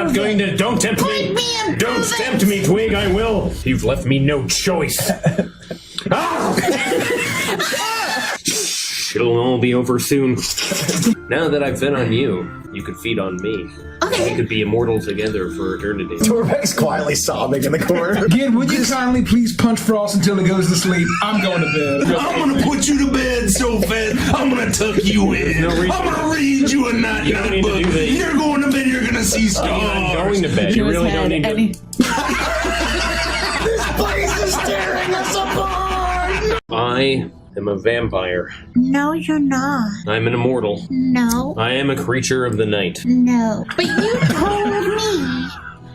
not going to. Don't tempt me. Don't tempt me, Twig. I will. You've left me no choice. It'll all be over soon. Now that I've fed on you, you could feed on me. Okay. We could be immortal together for eternity. Torbeck's quietly sobbing in the corner. Gid, would you kindly please punch Frost until he goes to sleep? I'm going to bed. I'm gonna put you to bed so fast, I'm gonna tuck you in. No reason. I'm gonna read you a night You don't need to book. do that. You're going to bed, you're gonna see I'm stars. going to bed. You really don't need to. This place is tearing us apart! I am a vampire. No, you're not. I'm an immortal. No. I am a creature of the night. No. But you told me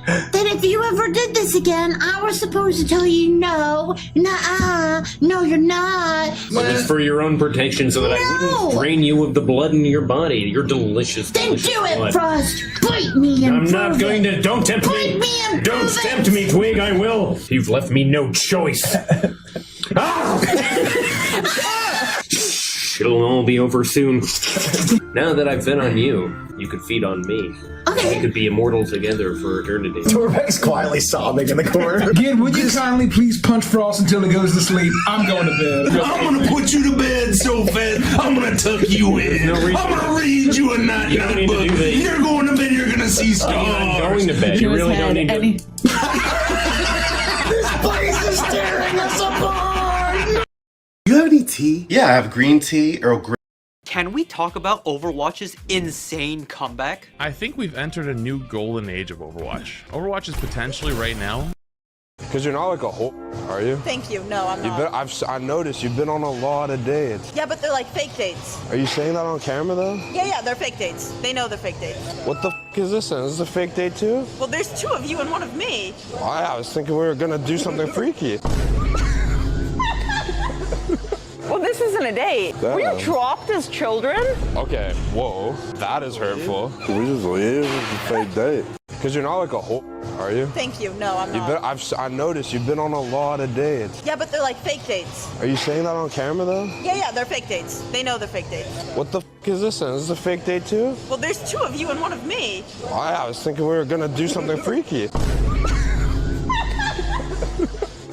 that if you ever did this again, I was supposed to tell you no. Nuh-uh. No, you're not. But it's for your own protection so that I wouldn't drain you of the blood in your body. Your delicious, Then delicious do it, blood. Frost. Bite me and I'm prove not going it. to. Don't tempt Bite me. me and Don't prove it. tempt me, Twig. I will. You've left me no choice. It'll all be over soon. Now that I've fed on you, you could feed on me. Okay. We could be immortal together for eternity. Torbeck's quietly sobbing in the corner. Gid, would you kindly please punch Frost until he goes to sleep? I'm going to bed. I'm gonna put you to bed so fast, I'm gonna tuck you in. No reason. I'm gonna read you a night You don't need to book. do that. You're going to bed, you're gonna see stars. I'm going to bed. You really don't need to. This place is tearing us apart! You have any tea? Yeah, I have green tea, Earl Grey. Can we talk about Overwatch's insane comeback? I think we've entered a new golden age of Overwatch. Overwatch is potentially right now. Because you're not like a whole, are you? Thank you. No, I'm not. I noticed you've been on a lot of dates. Yeah, but they're like fake dates. Are you saying that on camera though? Yeah, they're fake dates. They know they're fake dates. What the is this then? Is this a fake date too? Well, there's two of you and one of me. I was thinking we were gonna do something freaky. Well, this isn't a date. Damn. Were you dropped as children? Okay, whoa, that is hurtful. We just leave. It's a fake date. Because you're not like a whole, are you? Thank you. No, I'm not. I noticed you've been on a lot of dates. Yeah, but they're like fake dates. Are you saying that on camera though? Yeah, they're fake dates. They know they're fake dates. What the is this then? Is this a fake date too? Well, there's two of you and one of me. I was thinking we were gonna do something freaky.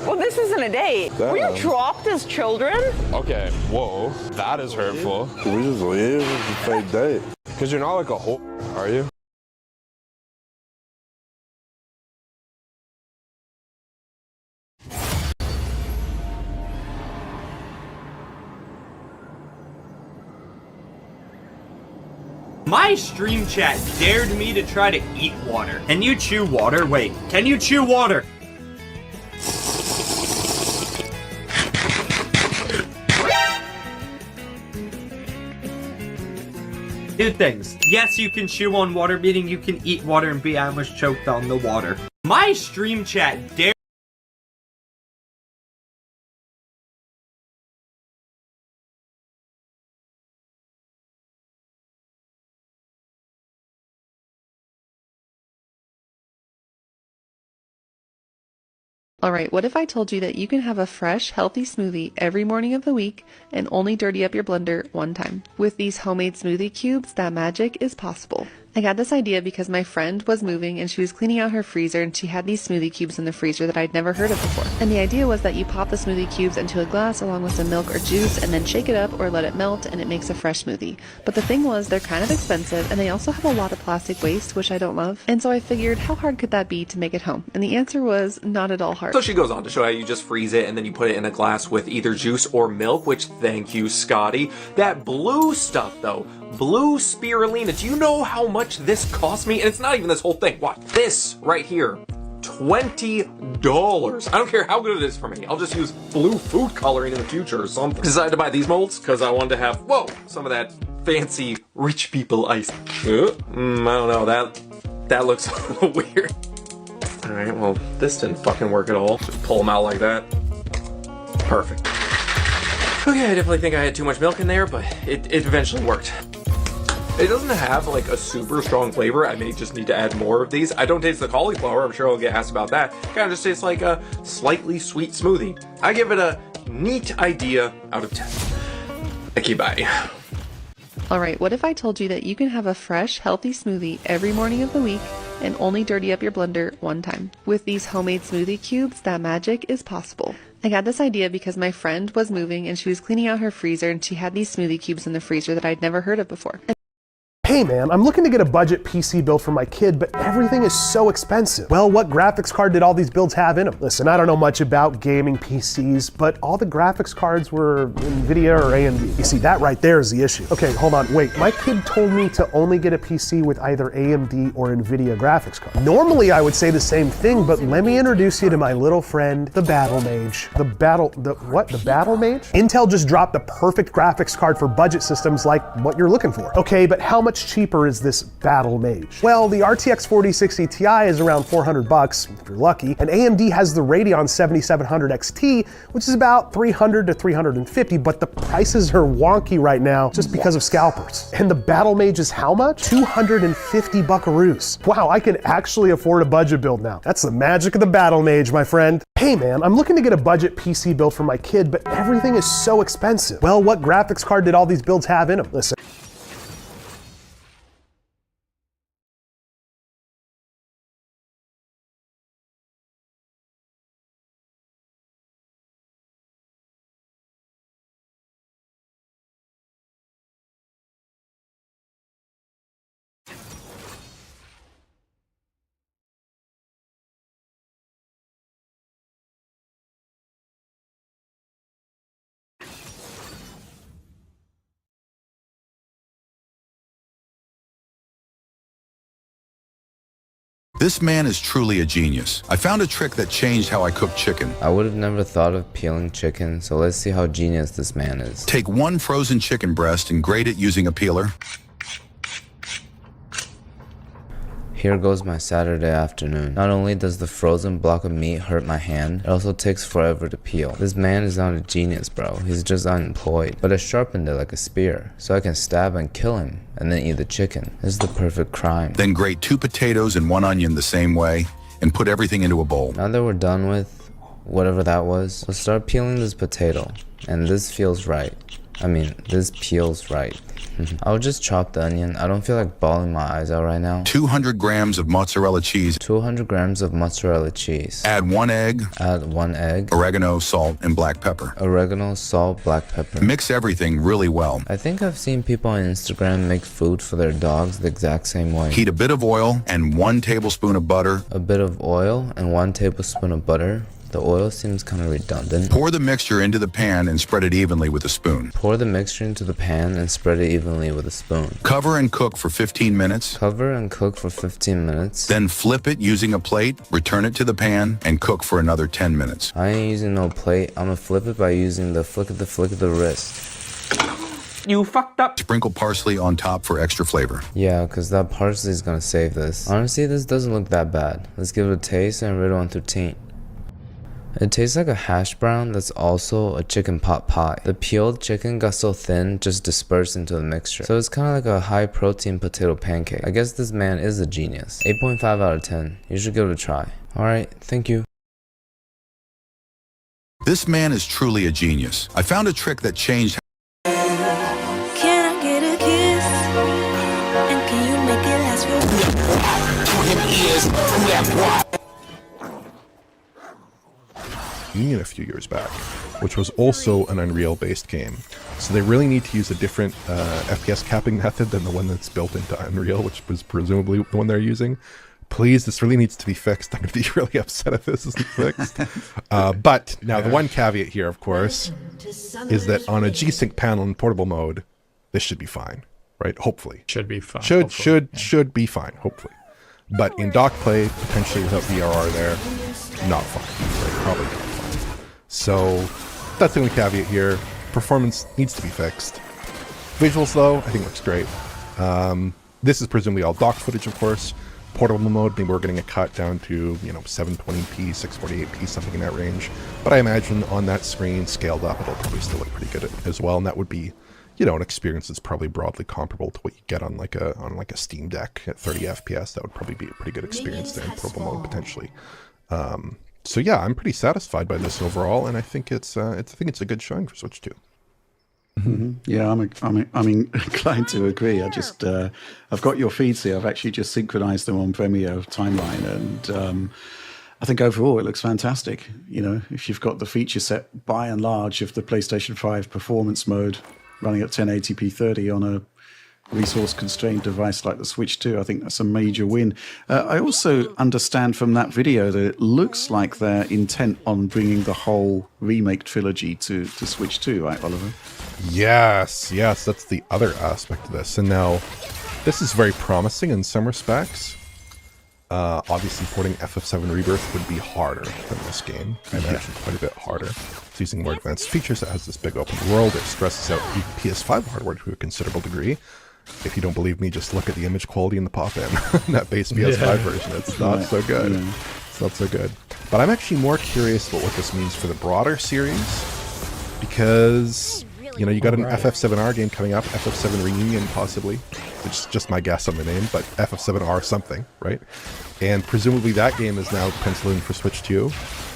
Well, this isn't a date. Were you dropped as children? Okay, whoa, that is hurtful. We just leave. It's a fake date. Because you're not like a whole, are you? My stream chat dared me to try to eat water. Can you chew water? Wait, can you chew water? Two things. Yes, you can chew on water, meaning you can eat water and be almost choked on the water. My stream chat dared Alright, what if I told you that you can have a fresh, healthy smoothie every morning of the week and only dirty up your blender one time? With these homemade smoothie cubes, that magic is possible. I got this idea because my friend was moving and she was cleaning out her freezer and she had these smoothie cubes in the freezer that I'd never heard of before. And the idea was that you pop the smoothie cubes into a glass along with some milk or juice and then shake it up or let it melt and it makes a fresh smoothie. But the thing was, they're kind of expensive and they also have a lot of plastic waste, which I don't love. And so I figured, how hard could that be to make at home? And the answer was not at all hard. So she goes on to show how you just freeze it and then you put it in a glass with either juice or milk, which thank you, Scotty. That blue stuff though, blue spirulina, do you know how much this cost me? And it's not even this whole thing. Watch this right here. $20. I don't care how good it is for me. I'll just use blue food coloring in the future or something. Decided to buy these molds because I wanted to have, whoa, some of that fancy rich people ice. I don't know, that looks a little weird. Alright, well, this didn't fucking work at all. Just pull them out like that. Perfect. Okay, I definitely think I had too much milk in there, but it eventually worked. It doesn't have like a super strong flavor. I may just need to add more of these. I don't taste the cauliflower. I'm sure I'll get asked about that. Kind of just tastes like a slightly sweet smoothie. I give it a neat idea out of 10. I keep buying. Alright, what if I told you that you can have a fresh, healthy smoothie every morning of the week and only dirty up your blender one time? With these homemade smoothie cubes, that magic is possible. I got this idea because my friend was moving and she was cleaning out her freezer and she had these smoothie cubes in the freezer that I'd never heard of before. Hey man, I'm looking to get a budget PC build for my kid, but everything is so expensive. Well, what graphics card did all these builds have in them? Listen, I don't know much about gaming PCs, but all the graphics cards were NVIDIA or AMD. You see, that right there is the issue. Okay, hold on, wait. My kid told me to only get a PC with either AMD or NVIDIA graphics card. Normally I would say the same thing, but let me introduce you to my little friend, the Battle Mage. The Battle Mage? Intel just dropped the perfect graphics card for budget systems like what you're looking for. Okay, but how much cheaper is this Battle Mage? Well, the RTX 4060 Ti is around $400 if you're lucky, and AMD has the Radeon 7700 XT, which is about $300 to $350, but the prices are wonky right now just because of scalpers. And the Battle Mage is how much? 250 buckaroos. Wow, I can actually afford a budget build now. That's the magic of the Battle Mage, my friend. Hey man, I'm looking to get a budget PC build for my kid, but everything is so expensive. Well, what graphics card did all these builds have in them? Listen. This man is truly a genius. I found a trick that changed how I cook chicken. I would have never thought of peeling chicken, so let's see how genius this man is. Take one frozen chicken breast and grate it using a peeler. Here goes my Saturday afternoon. Not only does the frozen block of meat hurt my hand, it also takes forever to peel. This man is not a genius, bro. He's just unemployed. But I sharpened it like a spear, so I can stab and kill him, and then eat the chicken. This is the perfect crime. Then grate 2 potatoes and 1 onion the same way, and put everything into a bowl. Now that we're done with whatever that was, let's start peeling this potato. And this feels right. I mean, this peels right. I'll just chop the onion. I don't feel like bawling my eyes out right now. 200 grams of mozzarella cheese. 200 grams of mozzarella cheese. Add 1 egg. Add 1 egg. Oregano, salt, and black pepper. Oregano, salt, black pepper. Mix everything really well. I think I've seen people on Instagram make food for their dogs the exact same way. Heat a bit of oil and 1 tablespoon of butter. A bit of oil and 1 tablespoon of butter. The oil seems kind of redundant. Pour the mixture into the pan and spread it evenly with a spoon. Pour the mixture into the pan and spread it evenly with a spoon. Cover and cook for 15 minutes. Cover and cook for 15 minutes. Then flip it using a plate, return it to the pan, and cook for another 10 minutes. I ain't using no plate. I'm gonna flip it by using the flick of the wrist. You fucked up. Sprinkle parsley on top for extra flavor. Yeah, because that parsley is gonna save this. Honestly, this doesn't look that bad. Let's give it a taste and rate it 1 through 10. It tastes like a hash brown that's also a chicken pot pie. The peeled chicken got so thin, just dispersed into the mixture. So it's kind of like a high protein potato pancake. I guess this man is a genius. 8.5 out of 10. You should give it a try. Alright, thank you. This man is truly a genius. I found a trick that changed. Can I get a kiss? And can you make it last a few years back, which was also an Unreal-based game. So they really need to use a different FPS capping method than the one that's built into Unreal, which was presumably the one they're using. Please, this really needs to be fixed. I'm going to be really upset if this isn't fixed. But now the one caveat here, of course, is that on a G-Sync panel in portable mode, this should be fine, right? Hopefully. Should be fine. Should be fine, hopefully. But in dock play, potentially without VRR there, not fine. Right? Probably not fine. So that's the only caveat here. Performance needs to be fixed. Visuals, though, I think looks great. This is presumably all dock footage, of course. Portable mode, maybe we're getting a cut down to, 720p, 648p, something in that range. But I imagine on that screen, scaled up, it'll probably still look pretty good as well. And that would be, an experience that's probably broadly comparable to what you get on like a Steam Deck at 30 FPS. That would probably be a pretty good experience there in portable mode potentially. So yeah, I'm pretty satisfied by this overall, and I think it's a good showing for Switch 2. Yeah, I'm inclined to agree. I've got your feeds here. I've actually just synchronized them on Premiere timeline, and I think overall it looks fantastic. You know, if you've got the feature set by and large of the PlayStation 5 performance mode running at 1080p 30 on a resource-constrained device like the Switch 2, I think that's a major win. I also understand from that video that it looks like they're intent on bringing the whole remake trilogy to Switch 2, right, Oliver? Yes, that's the other aspect of this. And now, this is very promising in some respects. Obviously, porting FF7 Rebirth would be harder than this game. I imagine quite a bit harder. It's using more advanced features. It has this big open world. It stresses out PS5 hardware to a considerable degree. If you don't believe me, just look at the image quality in the pop-in. That base PS5 version, it's not so good. It's not so good. But I'm actually more curious about what this means for the broader series, because, you know, you got an FF7R game coming up, FF7 Reunion possibly. It's just my guess on the name, but FF7R something, right? And presumably that game is now penciled in for Switch 2.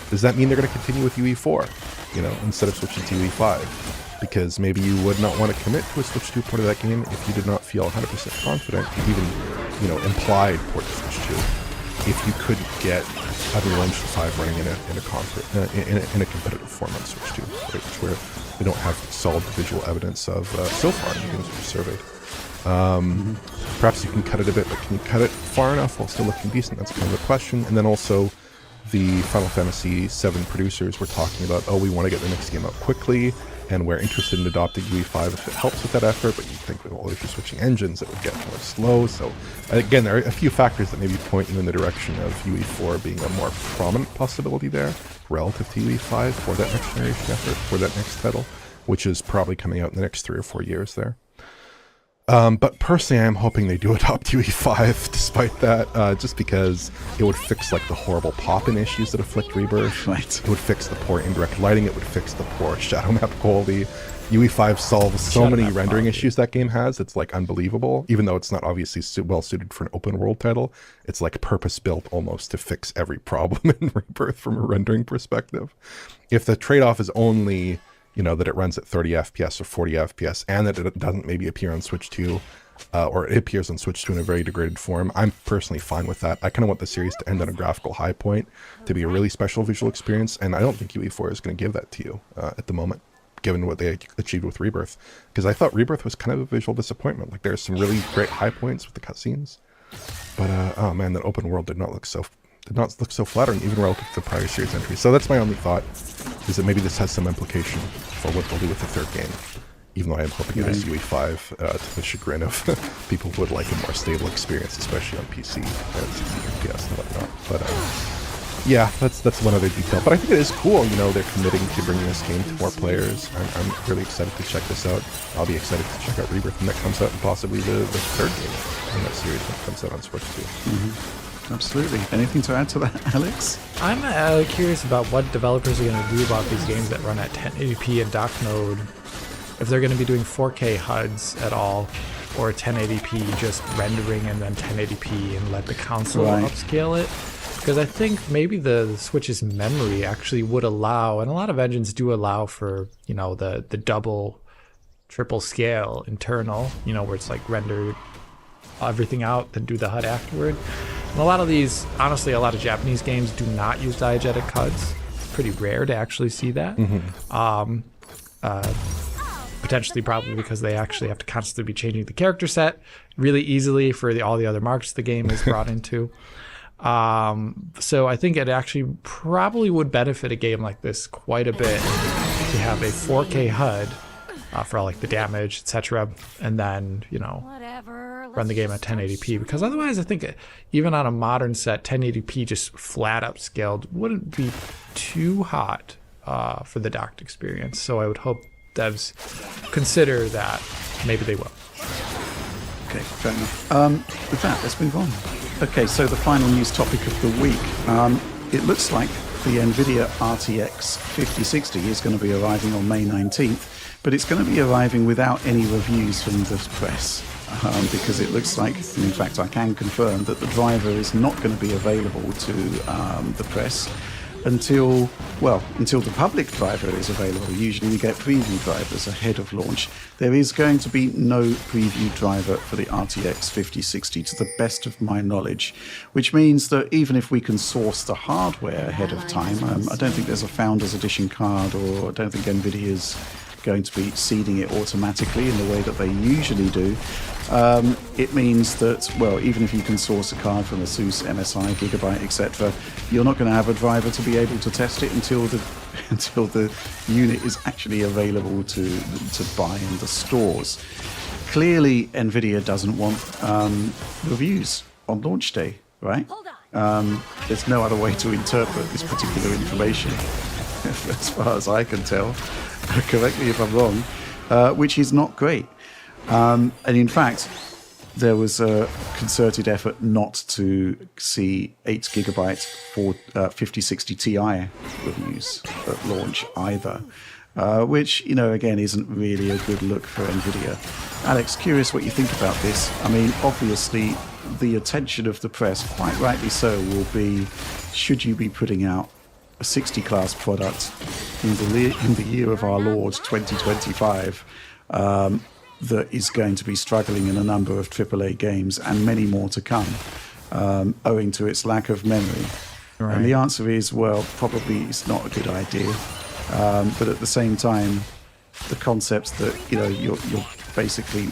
Does that mean they're going to continue with UE4, you know, instead of switching to UE5? Because maybe you would not want to commit to a Switch 2 port of that game if you did not feel 100% confident, even, you know, implied port to Switch 2, if you couldn't get Unreal Engine 5 running in a competitive form on Switch 2, right? Which we don't have solid visual evidence of so far in the games we've surveyed. Perhaps you can cut it a bit, but can you cut it far enough while still looking decent? That's kind of the question. And then also, the Final Fantasy VII producers were talking about, oh, we want to get the next game out quickly, and we're interested in adopting UE5 if it helps with that effort, but you think, well, if you're switching engines, it would get more slow. So, again, there are a few factors that maybe point you in the direction of UE4 being a more prominent possibility there, relative to UE5 for that next generation effort, for that next title, which is probably coming out in the next 3 or 4 years there. But personally, I'm hoping they do adopt UE5 despite that, just because it would fix like the horrible pop-in issues that afflict Rebirth. Right. It would fix the poor indirect lighting. It would fix the poor shadow map quality. UE5 solves so many rendering issues that game has. It's like unbelievable, even though it's not obviously well suited for an open world title. It's like purpose-built almost to fix every problem in Rebirth from a rendering perspective. If the trade-off is only, you know, that it runs at 30 FPS or 40 FPS, and that it doesn't maybe appear on Switch 2, or it appears on Switch 2 in a very degraded form, I'm personally fine with that. I kind of want the series to end on a graphical high point, to be a really special visual experience, and I don't think UE4 is going to give that to you at the moment, given what they achieved with Rebirth. Because I thought Rebirth was kind of a visual disappointment. Like, there's some really great high points with the cutscenes, but oh man, that open world did not look so flattering, even relative to the prior series entries. So that's my only thought, is that maybe this has some implication for what they'll do with the third game, even though I am hoping it is UE5, to the chagrin of people who would like a more stable experience, especially on PC and 60 FPS and whatnot. But yeah, that's one other detail. But I think it is cool, you know, they're committing to bringing this game to more players. I'm really excited to check this out. I'll be excited to check out Rebirth when that comes out, and possibly the third game in that series when it comes out on Switch 2. Absolutely. Anything to add to that, Alex? I'm curious about what developers are going to do about these games that run at 1080p and dock mode. If they're going to be doing 4K HUDs at all, or 1080p just rendering and then 1080p and let the console upscale it. Because I think maybe the Switch's memory actually would allow, and a lot of engines do allow for, you know, the double, triple scale internal, you know, where it's like render everything out, then do the HUD afterward. And a lot of these, honestly, a lot of Japanese games do not use diegetic HUDs. It's pretty rare to actually see that. Potentially probably because they actually have to constantly be changing the character set really easily for all the other marks the game is brought into. So I think it actually probably would benefit a game like this quite a bit to have a 4K HUD for all like the damage, etc., and then, you know, run the game at 1080p, because otherwise I think even on a modern set, 1080p just flat upscaled wouldn't be too hot for the docked experience. So I would hope devs consider that. Maybe they will. Okay, fair enough. With that, let's move on. Okay, so the final news topic of the week. It looks like the NVIDIA RTX 5060 is going to be arriving on May 19th, but it's going to be arriving without any reviews from the press. Because it looks like, and in fact I can confirm, that the driver is not going to be available to the press until the public driver is available. Usually we get preview drivers ahead of launch. There is going to be no preview driver for the RTX 5060 to the best of my knowledge, which means that even if we can source the hardware ahead of time, I don't think there's a Founders Edition card, or I don't think NVIDIA's going to be seeding it automatically in the way that they usually do. It means that, well, even if you can source a card from ASUS, MSI, Gigabyte, etc., you're not going to have a driver to be able to test it until the unit is actually available to buy in the stores. Clearly, NVIDIA doesn't want reviews on launch day, right? There's no other way to interpret this particular information, as far as I can tell. Correct me if I'm wrong, which is not great. And in fact, there was a concerted effort not to see 8GB for 5060 Ti reviews at launch either, which, you know, again, isn't really a good look for NVIDIA. Alex, curious what you think about this. I mean, obviously, the attention of the press, quite rightly so, will be, should you be putting out a 60 class product in the year of our Lord 2025 that is going to be struggling in a number of AAA games and many more to come, owing to its lack of memory. Right. And the answer is, well, probably it's not a good idea. But at the same time, the concept that, you know, you're basically,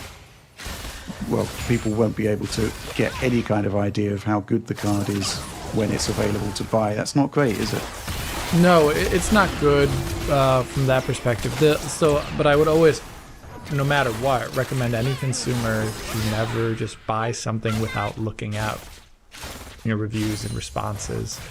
well, people won't be able to get any kind of idea of how good the card is when it's available to buy. That's not great, is it? No, it's not good from that perspective. But I would always, no matter what, recommend any consumer to never just buy something without looking at, you know, reviews and responses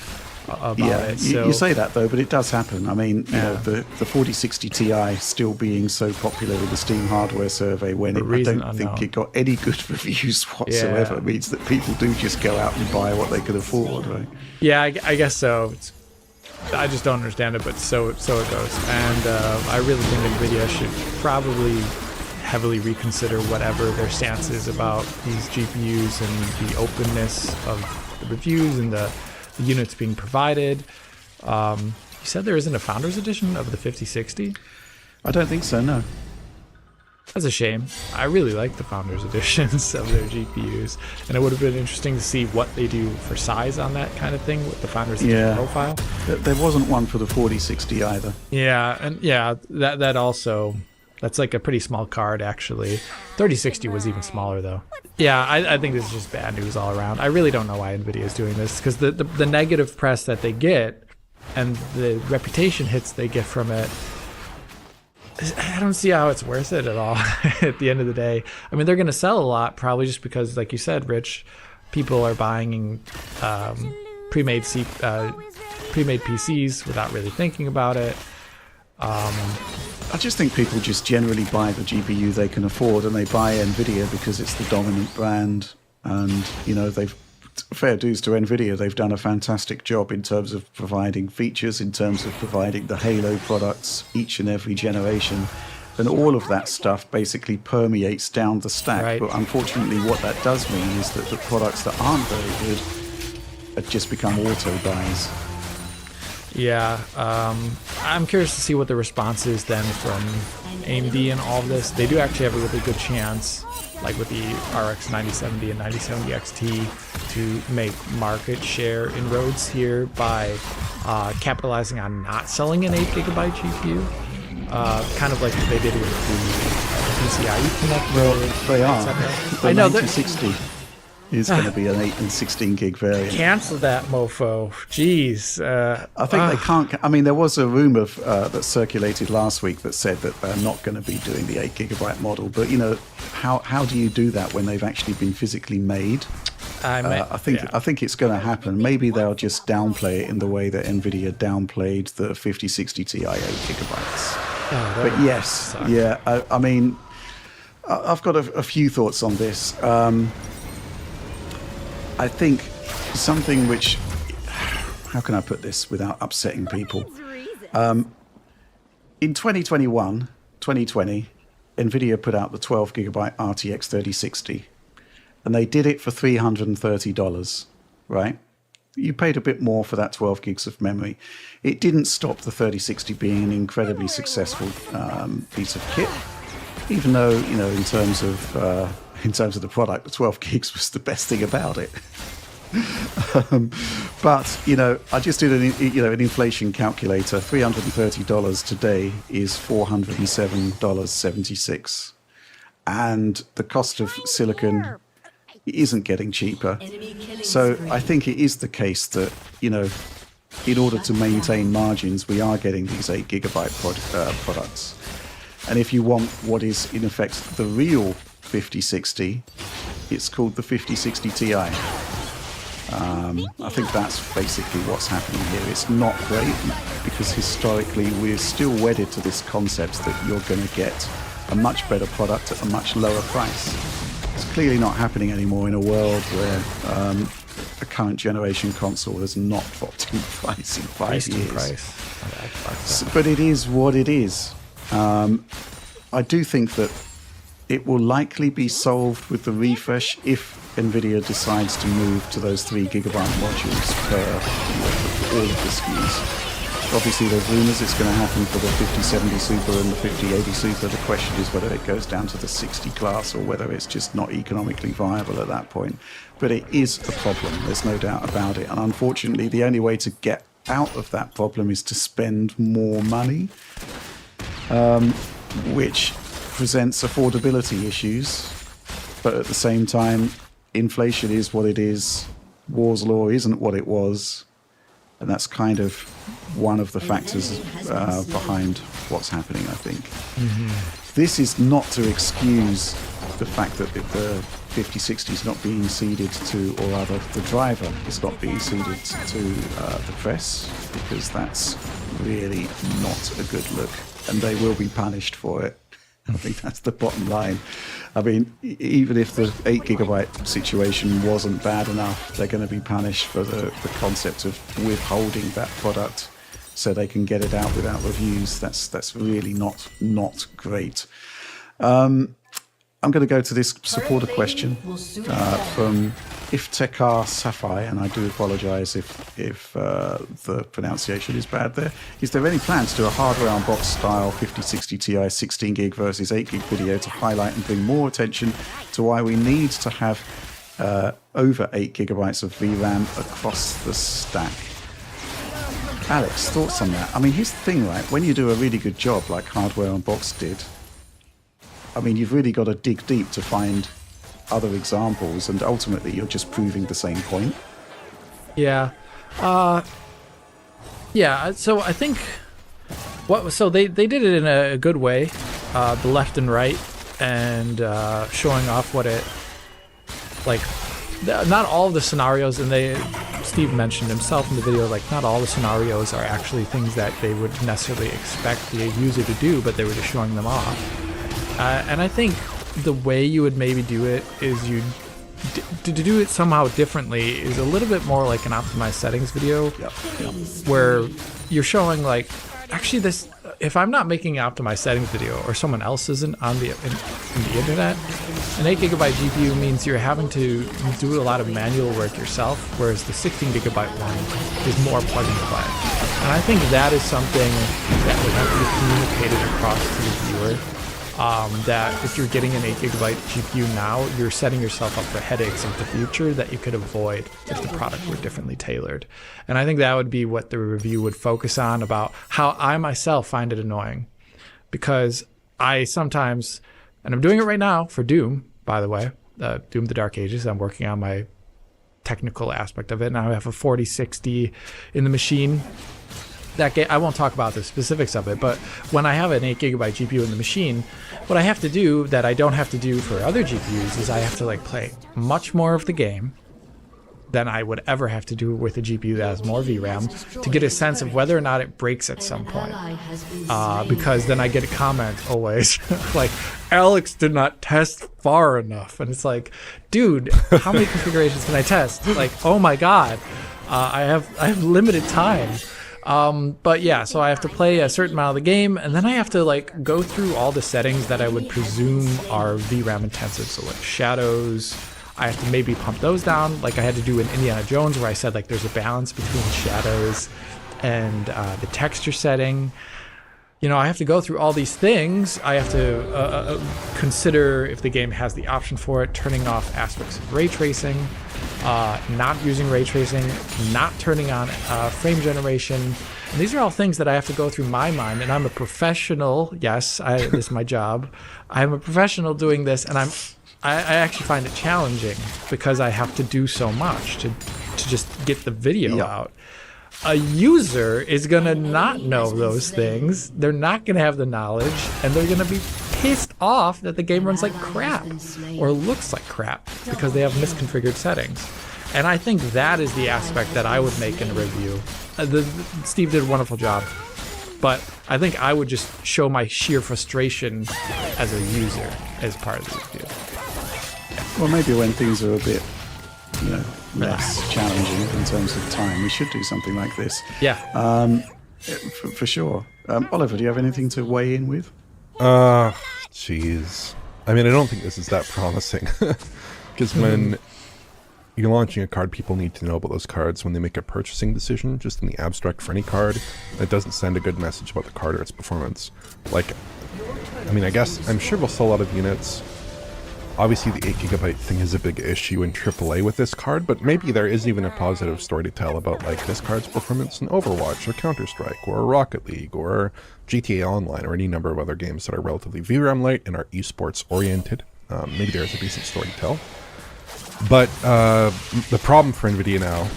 about it. So, you say that though, but it does happen. I mean, you know, the 4060 Ti still being so popular with the Steam hardware survey, when I don't think it got any good reviews whatsoever, means that people do just go out and buy what they can afford, right? Yeah, I guess so. I just don't understand it, but so it goes. And I really think NVIDIA should probably heavily reconsider whatever their stance is about these GPUs and the openness of the reviews and the units being provided. You said there isn't a Founders Edition of the 5060? I don't think so, no. That's a shame. I really like the Founders Editions of their GPUs, and it would have been interesting to see what they do for size on that kind of thing with the Founders Edition profile. There wasn't one for the 4060 either. Yeah, and that also, that's like a pretty small card actually. 3060 was even smaller though. Yeah, I think this is just bad news all around. I really don't know why NVIDIA is doing this, because the negative press that they get and the reputation hits they get from it, I don't see how it's worth it at all at the end of the day. I mean, they're going to sell a lot, probably just because, like you said, Rich, people are buying pre-made PCs without really thinking about it. I just think people just generally buy the GPU they can afford, and they buy NVIDIA because it's the dominant brand. And, you know, fair dues to NVIDIA, they've done a fantastic job in terms of providing features, in terms of providing the Halo products each and every generation, and all of that stuff basically permeates down the stack. Right. But unfortunately what that does mean is that the products that aren't very good have just become auto buys. Yeah, I'm curious to see what the response is then from AMD and all of this. They do actually have a really good chance, like with the RX 9070 and 9070 XT, to make market share inroads here by capitalizing on not selling an 8GB GPU, kind of like they did with the PCIe connector. Well, they are. The 9060 is going to be an 8 and 16 gig variant. Cancel that mofo. Jeez. I think they can't. I mean, there was a rumor that circulated last week that said that they're not going to be doing the 8GB model. But, you know, how do you do that when they've actually been physically made? I think it's going to happen. Maybe they'll just downplay it in the way that NVIDIA downplayed the 5060 Ti 8GB. But yes, I mean, I've got a few thoughts on this. I think something which, how can I put this without upsetting people? In 2020, NVIDIA put out the 12GB RTX 3060, and they did it for $330, right? you paid a bit more for that 12 gigs of memory. It didn't stop the 3060 being an incredibly successful piece of kit, even though, you know, in terms of the product, the 12 gigs was the best thing about it. But, you know, I just did an inflation calculator. $330 today is $407.76. And the cost of silicon isn't getting cheaper. So I think it is the case that, you know, in order to maintain margins, we are getting these 8 gigabyte products. And if you want what is, in effect, the real 5060, it's called the 5060 Ti. I think that's basically what's happening here. It's not great because historically we're still wedded to this concept that you're going to get a much better product at a much lower price. It's clearly not happening anymore in a world where a current generation console has not dropped in price in 5 years. But it is what it is. I do think that it will likely be solved with the refresh if NVIDIA decides to move to those 3 gigabyte modules for all of the SKUs. Obviously, there's rumors it's going to happen for the 5070 Super and the 5080 Super. The question is whether it goes down to the 60 class or whether it's just not economically viable at that point. But it is a problem, there's no doubt about it. And unfortunately, the only way to get out of that problem is to spend more money, which presents affordability issues. But at the same time, inflation is what it is. Moore's law isn't what it was. And that's kind of one of the factors behind what's happening, I think. This is not to excuse the fact that the 5060 is not being ceded to, or rather the driver is not being ceded to the press, because that's really not a good look. And they will be punished for it. I think that's the bottom line. I mean, even if the 8 gigabyte situation wasn't bad enough, they're going to be punished for the concept of withholding that product so they can get it out without reviews. That's really not great. I'm going to go to this supporter question from Iftekhar Safai, and I do apologise if the pronunciation is bad there. Is there any plan to do a hardware unbox style 5060 Ti 16 gig versus 8 gig video to highlight and bring more attention to why we need to have over 8 gigabytes of VRAM across the stack? Alex, thoughts on that? I mean, here's the thing, right? When you do a really good job like Hardware Unboxed did, I mean, you've really got to dig deep to find other examples, and ultimately you're just proving the same point. Yeah. Yeah, so I think so they did it in a good way, the left and right, and showing off what it, like, not all of the scenarios, and Steve mentioned himself in the video, like, not all the scenarios are actually things that they would necessarily expect the user to do, but they were just showing them off. And I think the way you would maybe do it is to do it somehow differently is a little bit more like an optimized settings video, where you're showing, like, actually this, if I'm not making an optimized settings video or someone else isn't on in the internet, an 8 gigabyte GPU means you're having to do a lot of manual work yourself, whereas the 16 gigabyte one is more plug and play. And I think that is something that would have to be communicated across to the viewer. That if you're getting an 8 gigabyte GPU now, you're setting yourself up for headaches of the future that you could avoid if the product were differently tailored. And I think that would be what the review would focus on, about how I myself find it annoying. Because I sometimes, and I'm doing it right now for Doom, by the way, Doom the Dark Ages, I'm working on my technical aspect of it. Now I have a 4060 in the machine. That game, I won't talk about the specifics of it, but when I have an 8 gigabyte GPU in the machine, what I have to do that I don't have to do for other GPUs is I have to, like, play much more of the game than I would ever have to do with a GPU that has more VRAM to get a sense of whether or not it breaks at some point. Because then I get a comment always like, Alex did not test far enough. And it's like, dude, how many configurations can I test? Like, oh my God, I have limited time. But yeah, so I have to play a certain amount of the game, and then I have to, like, go through all the settings that I would presume are VRAM intensive, so like shadows, I have to maybe pump those down, like I had to do in Indiana Jones, where I said like there's a balance between shadows and the texture setting. You know, I have to go through all these things. I have to consider if the game has the option for it, turning off aspects of ray tracing, not using ray tracing, not turning on frame generation. And these are all things that I have to go through my mind, and I'm a professional. Yes, this is my job. I'm a professional doing this, and I actually find it challenging because I have to do so much to just get the video out. A user is going to not know those things. They're not going to have the knowledge, and they're going to be pissed off that the game runs like crap or looks like crap because they have misconfigured settings. And I think that is the aspect that I would make in a review. Steve did a wonderful job, but I think I would just show my sheer frustration as a user as part of the review. Well, maybe when things are a bit, you know, less challenging in terms of time, we should do something like this. Yeah. For sure. Oliver, do you have anything to weigh in with? Jeez. I mean, I don't think this is that promising. Because when you're launching a card, people need to know about those cards when they make a purchasing decision, just in the abstract for any card. It doesn't send a good message about the card or its performance. Like, I mean, I'm sure we'll sell a lot of units. Obviously, the 8GB thing is a big issue in AAA with this card, but maybe there isn't even a positive story to tell about, like, this card's performance in Overwatch or Counter-Strike or Rocket League or GTA Online or any number of other games that are relatively VRAM light and are esports oriented. Maybe there's a decent story to tell. But the problem for NVIDIA now,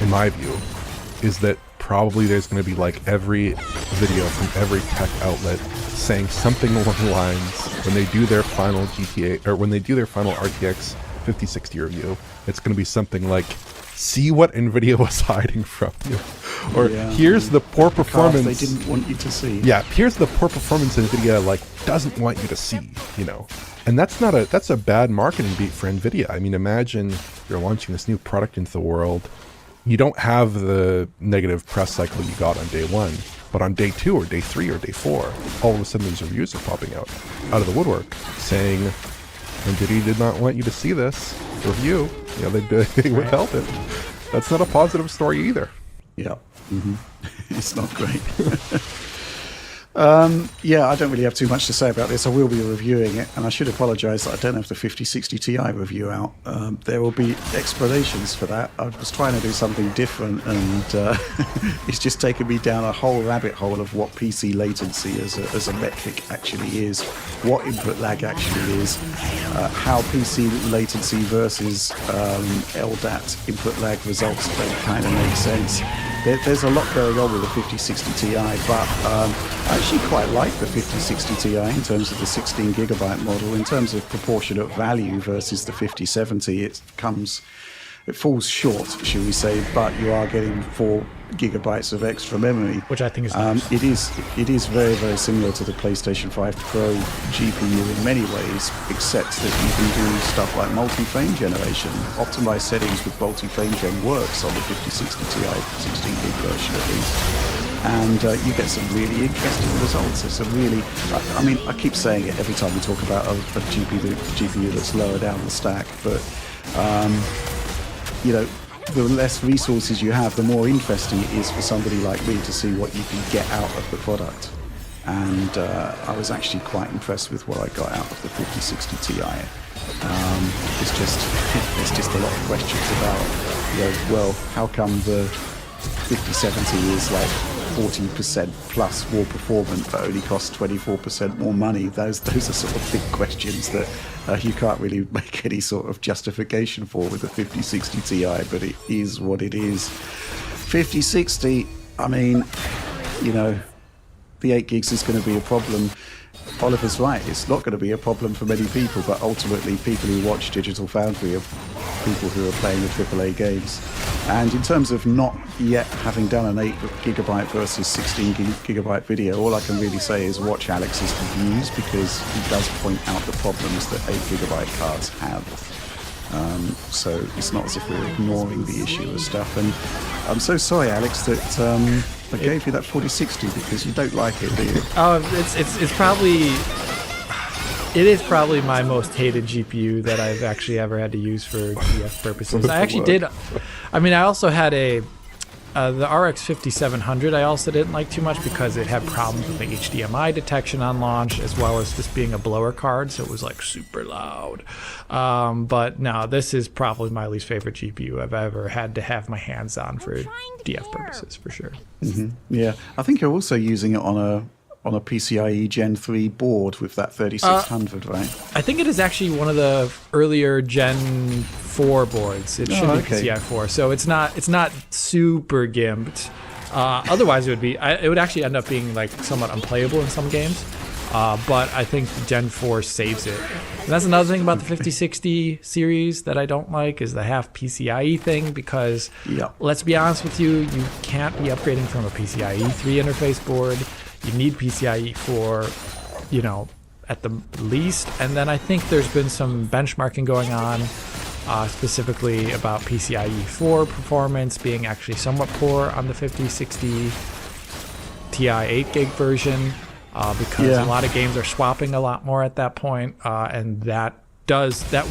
in my view, is that probably there's going to be like every video from every tech outlet saying something along the lines when they do their final GTA, or when they do their final RTX 5060 review, it's going to be something like, see what NVIDIA was hiding from you. Or here's the poor performance they didn't want you to see. Yeah, here's the poor performance NVIDIA like doesn't want you to see, you know. And that's a bad marketing beat for NVIDIA. I mean, imagine you're launching this new product into the world. You don't have the negative press cycle you got on day one, but on day 2 or day 3 or day 4, all of a sudden these reviews are popping out of the woodwork saying NVIDIA did not want you to see this review. You know, they withheld it. That's not a positive story either. Yeah. It's not great. Yeah, I don't really have too much to say about this. I will be reviewing it, and I should apologise that I don't have the 5060 Ti review out. There will be explanations for that. I was trying to do something different, and it's just taken me down a whole rabbit hole of what PC latency as a metric actually is, what input lag actually is, how PC latency versus LDAT input lag results don't kind of make sense. There's a lot going on with the 5060 Ti, but I actually quite like the 5060 Ti in terms of the 16GB model. In terms of proportionate value versus the 5070, it falls short, shall we say, but you are getting 4GB of extra memory, which I think is nice. It is very, very similar to the PlayStation 5 Pro GPU in many ways, except that you can do stuff like multi-frame generation. Optimized settings with multi-frame gen works on the 5060 Ti 16GB version at least. And you get some really interesting results. It's a really, I mean, I keep saying it every time we talk about a GPU that's lower down the stack, but you know, the less resources you have, the more interesting it is for somebody like me to see what you can get out of the product. And I was actually quite impressed with what I got out of the 5060 Ti. There's just a lot of questions about, you know, well, how come the 5070 is like 40% plus more performant but only costs 24% more money? Those are sort of big questions that you can't really make any sort of justification for with the 5060 Ti, but it is what it is. 5060, I mean, you know, the 8 gigs is going to be a problem. Oliver's right, it's not going to be a problem for many people, but ultimately people who watch Digital Foundry are people who are playing the AAA games. And in terms of not yet having done an 8GB versus 16GB video, all I can really say is watch Alex's reviews, because he does point out the problems that 8GB cards have. So it's not as if we're ignoring the issue of stuff. And I'm so sorry, Alex, that I gave you that 4060 because you don't like it, do you? Oh, it's probably It is probably my most hated GPU that I've actually ever had to use for DF purposes. I actually did. I mean, I also had the RX 5700 I also didn't like too much because it had problems with the HDMI detection on launch, as well as this being a blower card, so it was like super loud. But no, this is probably my least favorite GPU I've ever had to have my hands on for DF purposes, for sure. Yeah, I think you're also using it on a PCIe Gen 3 board with that 3600, right? I think it is actually one of the earlier Gen 4 boards. It should be PCI 4, so it's not super gimped. Otherwise, it would actually end up being like somewhat unplayable in some games. But I think Gen 4 saves it. And that's another thing about the 5060 series that I don't like is the half PCIe thing, because let's be honest with you, you can't be upgrading from a PCIe 3 interface board. You need PCIe 4, you know, at the least. And then I think there's been some benchmarking going on, specifically about PCIe 4 performance being actually somewhat poor on the 5060 Ti 8 gig version, because a lot of games are swapping a lot more at that point, and that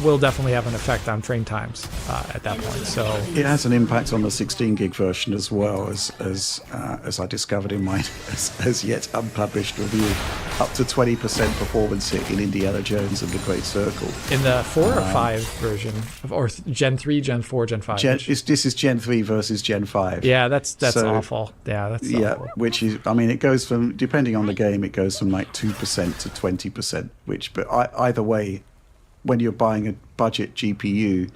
will definitely have an effect on frame times at that point. So it has an impact on the 16 gig version as well, as I discovered in my as yet unpublished review. Up to 20% performance hit in Indiana Jones and the Great Circle. In the 4 or 5 version, or Gen 3, Gen 4, Gen 5. This is Gen 3 versus Gen 5. Yeah, that's awful. Yeah, that's awful. Which is, I mean, it goes from, depending on the game, it goes from like 2% to 20%. But either way, when you're buying a budget GPU,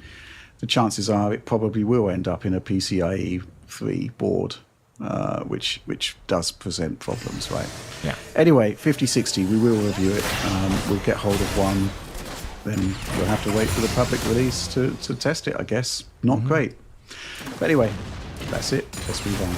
the chances are it probably will end up in a PCIe 3 board, which does present problems, right? Yeah. Anyway, 5060, we will review it. We'll get hold of one. Then we'll have to wait for the public release to test it, I guess. Not great. But anyway, that's it. Let's move on.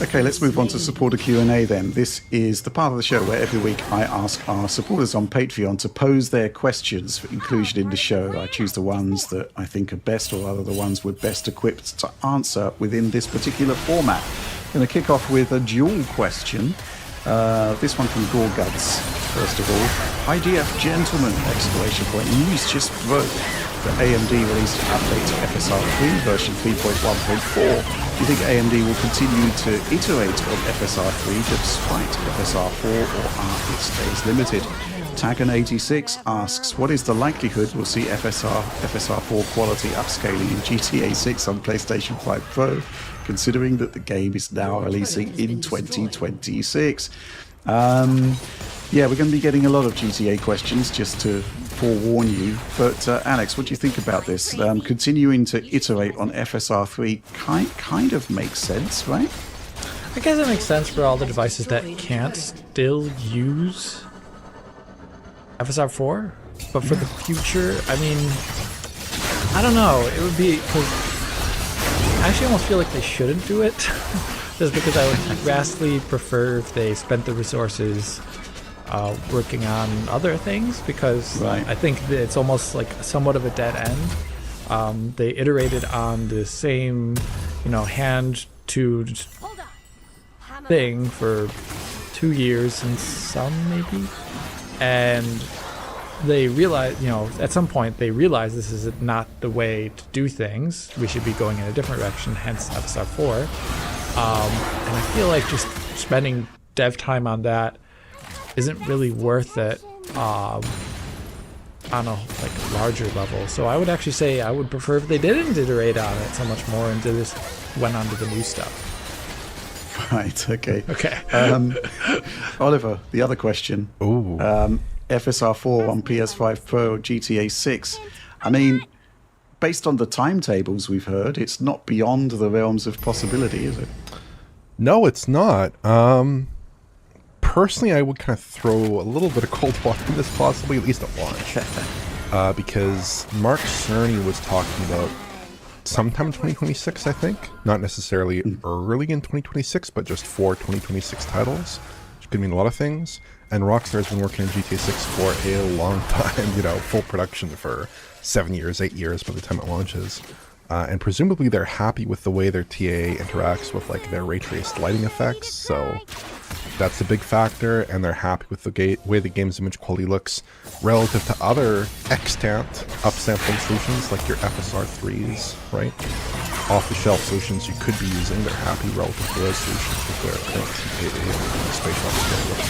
Okay, let's move on to supporter Q&A then. This is the part of the show where every week I ask our supporters on Patreon to pose their questions for inclusion in the show. I choose the ones that I think are best, or rather the ones we're best equipped to answer within this particular format. I'm going to kick off with a dual question. This one from Gorguds, first of all. IDF gentlemen, exclamation point. News just broke that AMD released an update to FSR 3 version 3.1.4. Do you think AMD will continue to iterate on FSR 3 despite FSR 4, or are its days limited? Tagon86 asks, what is the likelihood we'll see FSR 4 quality upscaling in GTA 6 on PlayStation 5 Pro, considering that the game is now releasing in 2026? Yeah, we're going to be getting a lot of GTA questions, just to forewarn you. But Alex, what do you think about this? Continuing to iterate on FSR 3 kind of makes sense, right? I guess it makes sense for all the devices that can't still use FSR 4. But for the future, I mean, I don't know. It would be, because I actually almost feel like they shouldn't do it. Just because I would vastly prefer if they spent the resources working on other things, because I think that it's almost like somewhat of a dead end. They iterated on the same, hand-tuned thing for 2 years and some, maybe. And they realized, at some point they realized this is not the way to do things. We should be going in a different direction, hence FSR 4. And I feel like just spending dev time on that isn't really worth it on a larger level. So I would actually say I would prefer if they didn't iterate on it so much more and just went on to the new stuff. Right, okay. Okay. Oliver, the other question. Ooh. FSR 4 on PS5 Pro, GTA 6. I mean, based on the timetables we've heard, it's not beyond the realms of possibility, is it? No, it's not. Personally, I would kind of throw a little bit of cold water in this, possibly, at least at launch. Because Mark Cerny was talking about sometime in 2026, I think. Not necessarily early in 2026, but just for 2026 titles, which could mean a lot of things. And Rockstar has been working on GTA 6 for a long time, full production for 7 years, 8 years by the time it launches. And presumably they're happy with the way their TA interacts with their ray traced lighting effects. So That's a big factor, and they're happy with the way the game's image quality looks relative to other extant upsampling solutions like your FSR3s, right? Off-the-shelf solutions you could be using, they're happy relative to those solutions with their current CPA and spatial upscaling.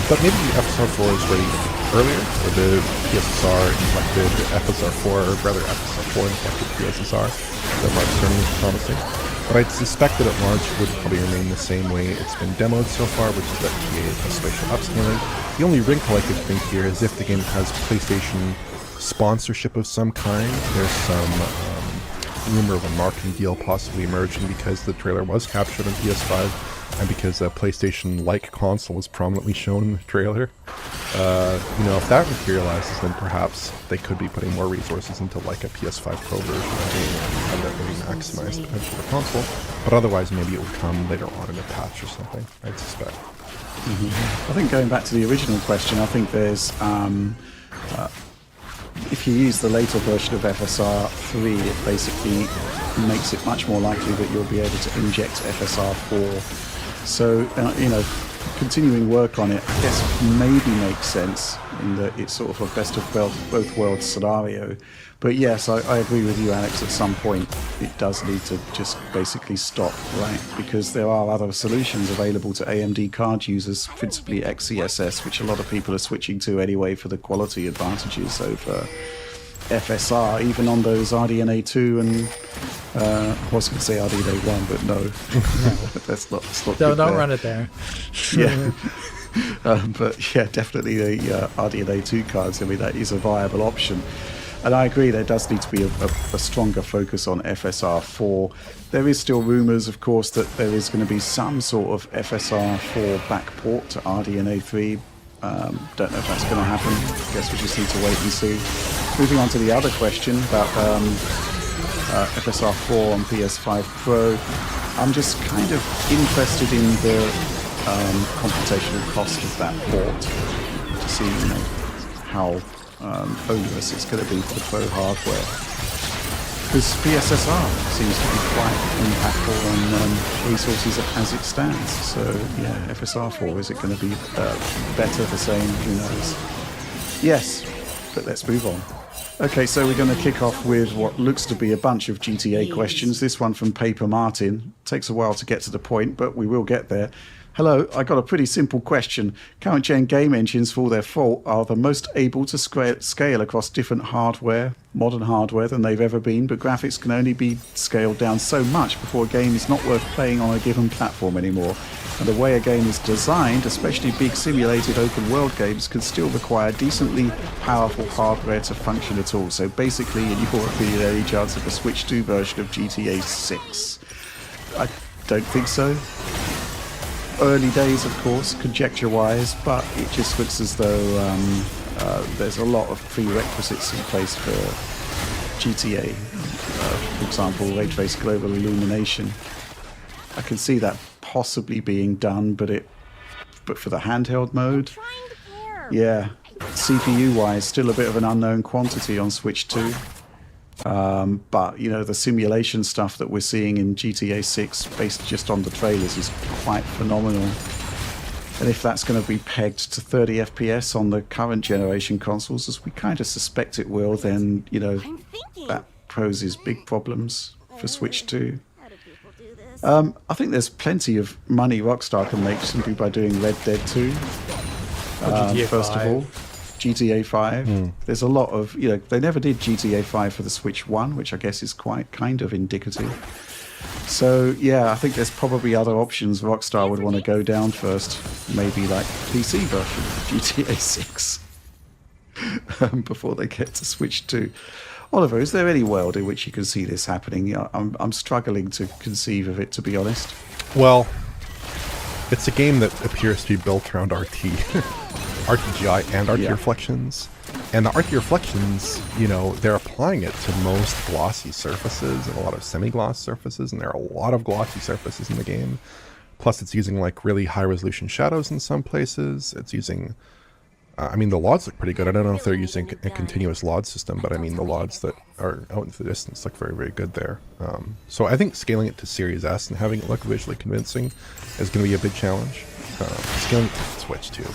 But maybe the FSR4 is ready earlier, or the PSSR inflected FSR4, or rather FSR4 inflected PSSR that Mark's turning is promising. But I'd suspect that at launch it would probably remain the same way it's been demoed so far, which is that PA spatial upscaling. The only wrinkle I could think here is if the game has PlayStation sponsorship of some kind. There's some rumor of a marketing deal possibly emerging because the trailer was captured on PS5 and because a PlayStation-like console was prominently shown in the trailer. If that materializes, then perhaps they could be putting more resources into like a PS5 Pro version of the game and have that really maximize the potential of the console. But otherwise, maybe it would come later on in a patch or something, I'd suspect. I think going back to the original question, I think there's if you use the later version of FSR3, it basically makes it much more likely that you'll be able to inject FSR4. So, continuing work on it, I guess, maybe makes sense in that it's sort of a best of both worlds scenario. But yes, I agree with you, Alex, at some point it does need to just basically stop, right? Because there are other solutions available to AMD card users, principally XeSS, which a lot of people are switching to anyway for the quality advantages over FSR, even on those RDNA 2 and I was going to say RDNA 1, but no. That's not don't run it there. Yeah. But yeah, definitely the RDNA 2 cards, I mean, that is a viable option. And I agree, there does need to be a stronger focus on FSR4. There is still rumours, of course, that there is going to be some sort of FSR4 backport to RDNA 3. Don't know if that's going to happen. I guess we just need to wait and see. Moving on to the other question about FSR4 on PS5 Pro, I'm just kind of interested in the computational cost of that port to see how onerous it's going to be for the Pro hardware. Because PSSR seems to be quite impactful on resources as it stands. So yeah, FSR4, is it going to be better, the same? Who knows? Yes, but let's move on. Okay, so we're going to kick off with what looks to be a bunch of GTA questions. This one from Paper Martin. Takes a while to get to the point, but we will get there. Hello, I got a pretty simple question. Current gen game engines, for all their fault, are the most able to scale across different hardware, modern hardware, than they've ever been, but graphics can only be scaled down so much before a game is not worth playing on a given platform anymore. And the way a game is designed, especially big simulated open world games, can still require decently powerful hardware to function at all. So basically, in your opinion, any chance of a Switch 2 version of GTA 6? I don't think so. Early days, of course, conjecture-wise, but it just looks as though there's a lot of prerequisites in place for GTA. For example, Ray Trace Global Illumination. I can see that possibly being done, but for the handheld mode, yeah. CPU-wise, still a bit of an unknown quantity on Switch 2. But the simulation stuff that we're seeing in GTA 6 based just on the trailers is quite phenomenal. And if that's going to be pegged to 30 FPS on the current generation consoles, as we kind of suspect it will, then that poses big problems for Switch 2. I think there's plenty of money Rockstar can make simply by doing Red Dead 2. First of all, GTA 5. There's a lot of, they never did GTA 5 for the Switch 1, which I guess is quite kind of indicative. So, yeah, I think there's probably other options Rockstar would want to go down first. Maybe like PC version of GTA 6 before they get to Switch 2. Oliver, is there any world in which you can see this happening? I'm struggling to conceive of it, to be honest. Well, it's a game that appears to be built around RT. RTGI and RT reflections. And the RT reflections, they're applying it to most glossy surfaces and a lot of semi-gloss surfaces, and there are a lot of glossy surfaces in the game. Plus it's using like really high resolution shadows in some places. It's using I mean, the LODs look pretty good. I don't know if they're using a continuous LOD system, but I mean, the LODs that are out into the distance look very, very good there. So I think scaling it to Series S and having it look visually convincing is going to be a big challenge. Scaling it to Switch too.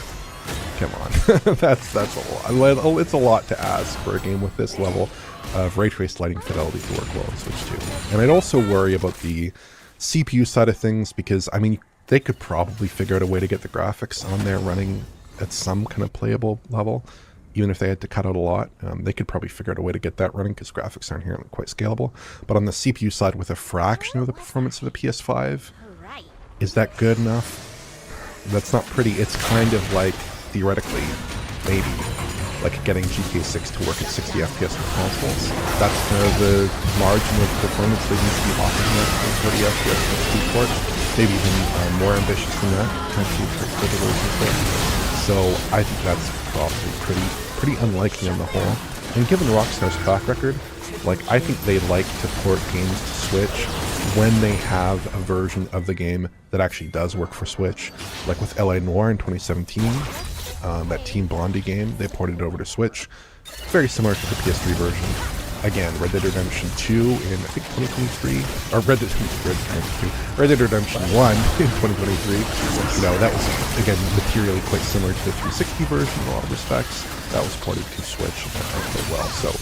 Come on, that's a lot. It's a lot to ask for a game with this level of ray trace lighting fidelity to work well on Switch 2. And I'd also worry about the CPU side of things, because I mean, they could probably figure out a way to get the graphics on there running at some kind of playable level, even if they had to cut out a lot. They could probably figure out a way to get that running, because graphics aren't inherently quite scalable. But on the CPU side, with a fraction of the performance of the PS5, is that good enough? That's not pretty. It's kind of like, theoretically, maybe, like getting GTA 6 to work at 60 FPS with consoles. That's kind of the margin of performance they need to be offering at 30 FPS with ports. Maybe even more ambitious than that, potentially for the versions there. So I think that's probably pretty unlikely on the whole. And given Rockstar's track record, like, I think they like to port games to Switch when they have a version of the game that actually does work for Switch. Like with LA Noire in 2017, that Team Blondie game, they ported it over to Switch. Very similar to the PS3 version. Again, Red Dead Redemption 2 in, I think, 2023, or Red Dead Redemption 1 in 2023. You know, that was, again, materially quite similar to the 360 version in a lot of respects. That was ported to Switch, and that went quite well. So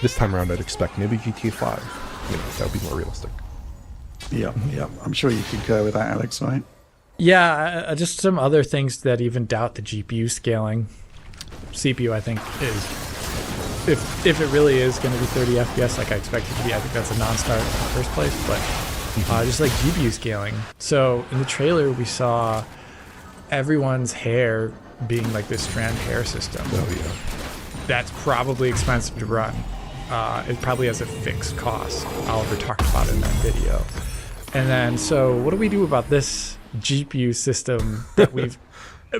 this time around, I'd expect maybe GTA 5. You know, that would be more realistic. Yeah. I'm sure you could go with that, Alex, right? Yeah, just some other things that even doubt the GPU scaling. CPU, I think, is... If it really is going to be 30 FPS like I expect it to be, I think that's a non-starter in the first place, but just like GPU scaling. So in the trailer, we saw everyone's hair being like this strand hair system. Oh, yeah. That's probably expensive to run. It probably has a fixed cost. Oliver talked about it in that video. And then, so what do we do about this GPU system that we've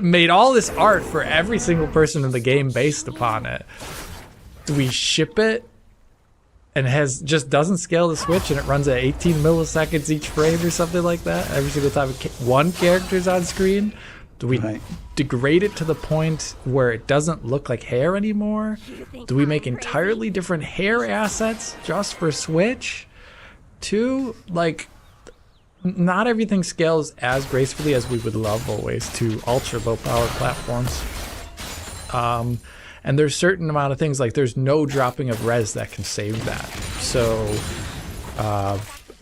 made all this art for every single person in the game based upon it? Do we ship it and just doesn't scale the Switch and it runs at 18 milliseconds each frame or something like that every single time one character's on screen? Do we degrade it to the point where it doesn't look like hair anymore? Do we make entirely different hair assets just for Switch? Like, not everything scales as gracefully as we would love always to ultra low power platforms. And there's certain amount of things, like there's no dropping of res that can save that. So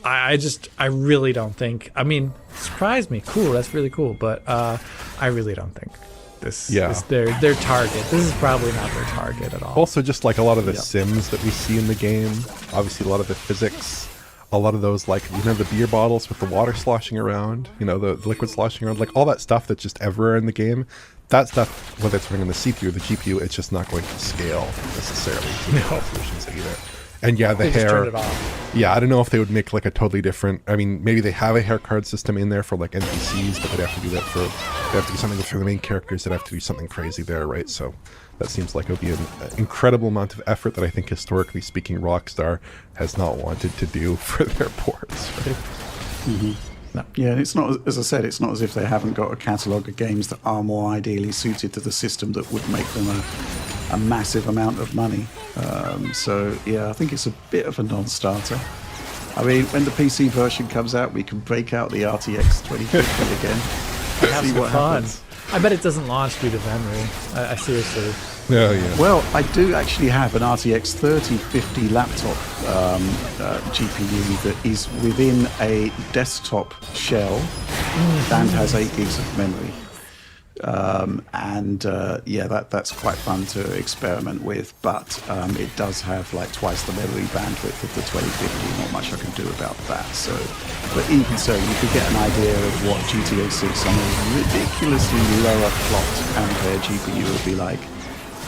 I really don't think, I mean, surprised me. Cool, that's really cool. But I really don't think this is their target. This is probably not their target at all. Also, just like a lot of the sims that we see in the game, obviously a lot of the physics, a lot of those, like, you know, the beer bottles with the water sloshing around, you know, the liquid sloshing around, like all that stuff that's just everywhere in the game. That stuff, whether it's running on the CPU or the GPU, it's just not going to scale necessarily to the solutions either. And yeah, the hair. Turn it off. Yeah, I don't know if they would make like a totally different. I mean, maybe they have a hair card system in there for like NPCs, but they'd have to do that for. They have to do something for the main characters. They'd have to do something crazy there, right? So that seems like it would be an incredible amount of effort that I think, historically speaking, Rockstar has not wanted to do for their ports, right? Mm-hmm. No. Yeah, it's not, as I said, it's not as if they haven't got a catalogue of games that are more ideally suited to the system that would make them a massive amount of money. So, yeah, I think it's a bit of a non-starter. I mean, when the PC version comes out, we can break out the RTX 2050 again. Have some fun. I bet it doesn't launch due to memory. I seriously... Oh, yeah. Well, I do actually have an RTX 3050 laptop GPU that is within a desktop shell and has 8 gigs of memory. Yeah, that's quite fun to experiment with, but it does have like twice the memory bandwidth of the 2050. Not much I can do about that. So, but even so, you could get an idea of what GTA 6 on a ridiculously lower clock ampere GPU would be like.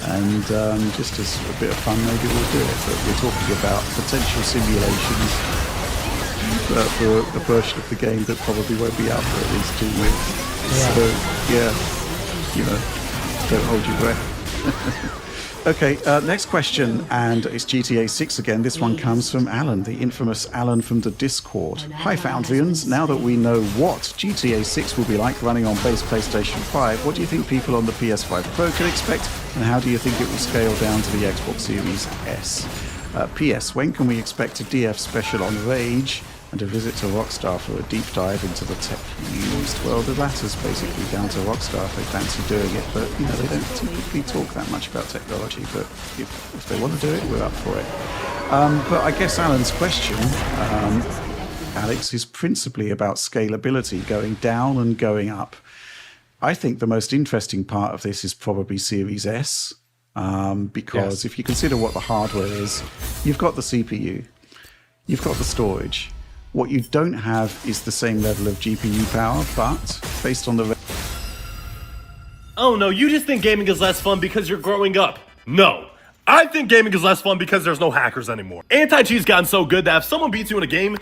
And just as a bit of fun, maybe we'll do it. But we're talking about potential simulations for a version of the game that probably won't be out for at least 2 weeks. Yeah. So, yeah, you know, don't hold your breath. Okay, next question, and it's GTA 6 again. This one comes from Alan, the infamous Alan from the Discord. Hi, Foundrians. Now that we know what GTA 6 will be like running on base PlayStation 5, what do you think people on the PS5 Pro can expect, and how do you think it will scale down to the Xbox Series S? PS, when can we expect a DF special on Rage and a visit to Rockstar for a deep dive into the tech-used? Well, the latter's basically down to Rockstar if they fancy doing it, but they don't typically talk that much about technology, but if they want to do it, we're up for it. But I guess Alan's question, Alex, is principally about scalability, going down and going up. I think the most interesting part of this is probably Series S, because if you consider what the hardware is, you've got the CPU, you've got the storage. What you don't have is the same level of GPU power, but based on the... Oh no, you just think gaming is less fun because you're growing up. No. I think gaming is less fun because there's no hackers anymore. Anti-cheat's gotten so good that if someone beats you in a game,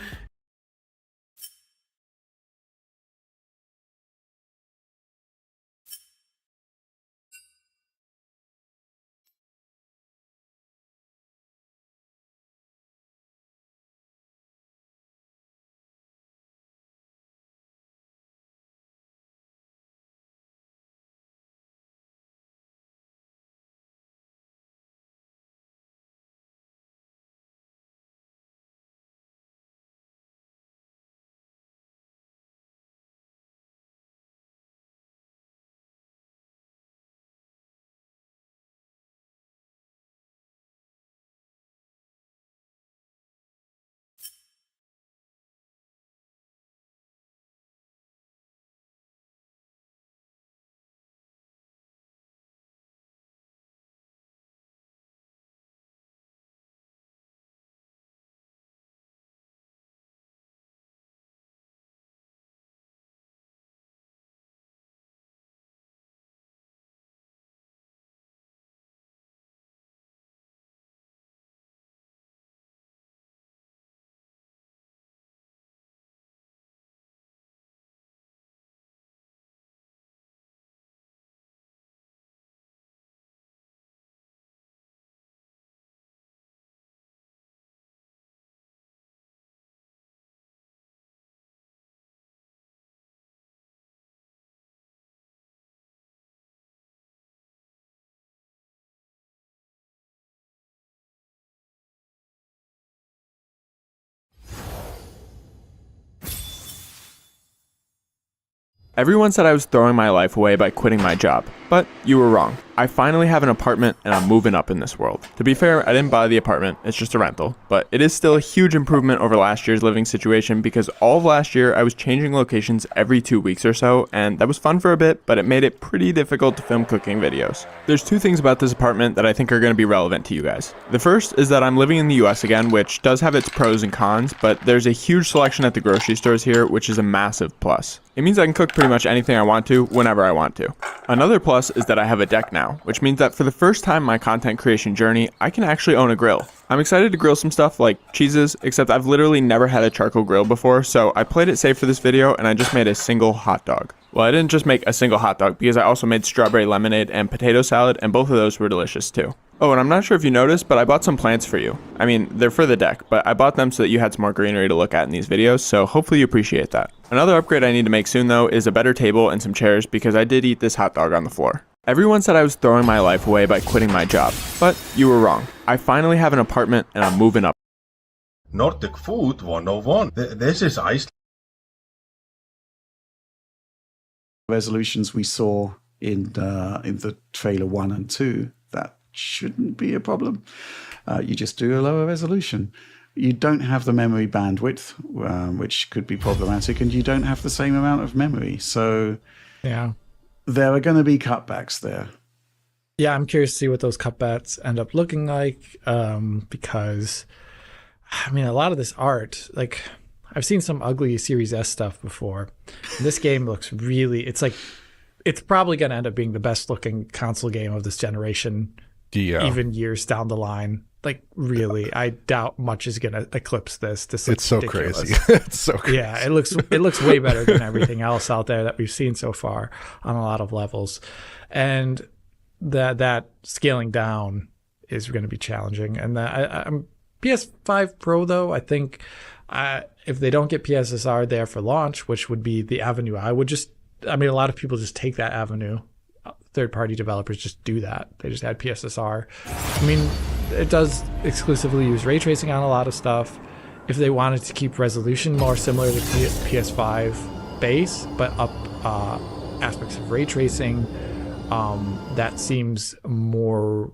Everyone said I was throwing my life away by quitting my job, but you were wrong. I finally have an apartment and I'm moving up in this world. To be fair, I didn't buy the apartment, it's just a rental, but it is still a huge improvement over last year's living situation because all of last year I was changing locations every 2 weeks or so, and that was fun for a bit, but it made it pretty difficult to film cooking videos. There's two things about this apartment that I think are going to be relevant to you guys. The first is that I'm living in the US again, which does have its pros and cons, but there's a huge selection at the grocery stores here, which is a massive plus. It means I can cook pretty much anything I want to, whenever I want to. Another plus is that I have a deck now, which means that for the first time in my content creation journey, I can actually own a grill. I'm excited to grill some stuff like cheeses, except I've literally never had a charcoal grill before, so I played it safe for this video and I just made a single hot dog. Well, I didn't just make a single hot dog because I also made strawberry lemonade and potato salad, and both of those were delicious too. Oh, and I'm not sure if you noticed, but I bought some plants for you. I mean, they're for the deck, but I bought them so that you had some more greenery to look at in these videos, so hopefully you appreciate that. Another upgrade I need to make soon though is a better table and some chairs because I did eat this hot dog on the floor. Everyone said I was throwing my life away by quitting my job, but you were wrong. I finally have an apartment and I'm moving up. Nordic Food 101. This is Iceland. Resolutions we saw in the trailer 1 and 2, that shouldn't be a problem. You just do a lower resolution. You don't have the memory bandwidth, which could be problematic, and you don't have the same amount of memory. So yeah, there are going to be cutbacks there. Yeah, I'm curious to see what those cutbacks end up looking like, because, I mean, a lot of this art, like, I've seen some ugly Series S stuff before. This game looks really, it's probably going to end up being the best looking console game of this generation, even years down the line. Like, really, I doubt much is going to eclipse this. It's so ridiculous. Crazy. It's so crazy. Yeah, it looks way better than everything else out there that we've seen so far on a lot of levels. And that scaling down is going to be challenging. And I'm PS5 Pro though. I think if they don't get PSSR there for launch, which would be the avenue, a lot of people just take that avenue. Third-party developers just do that. They just add PSSR. I mean, it does exclusively use ray tracing on a lot of stuff. If they wanted to keep resolution more similar to PS5 base, but up aspects of ray tracing, that seems more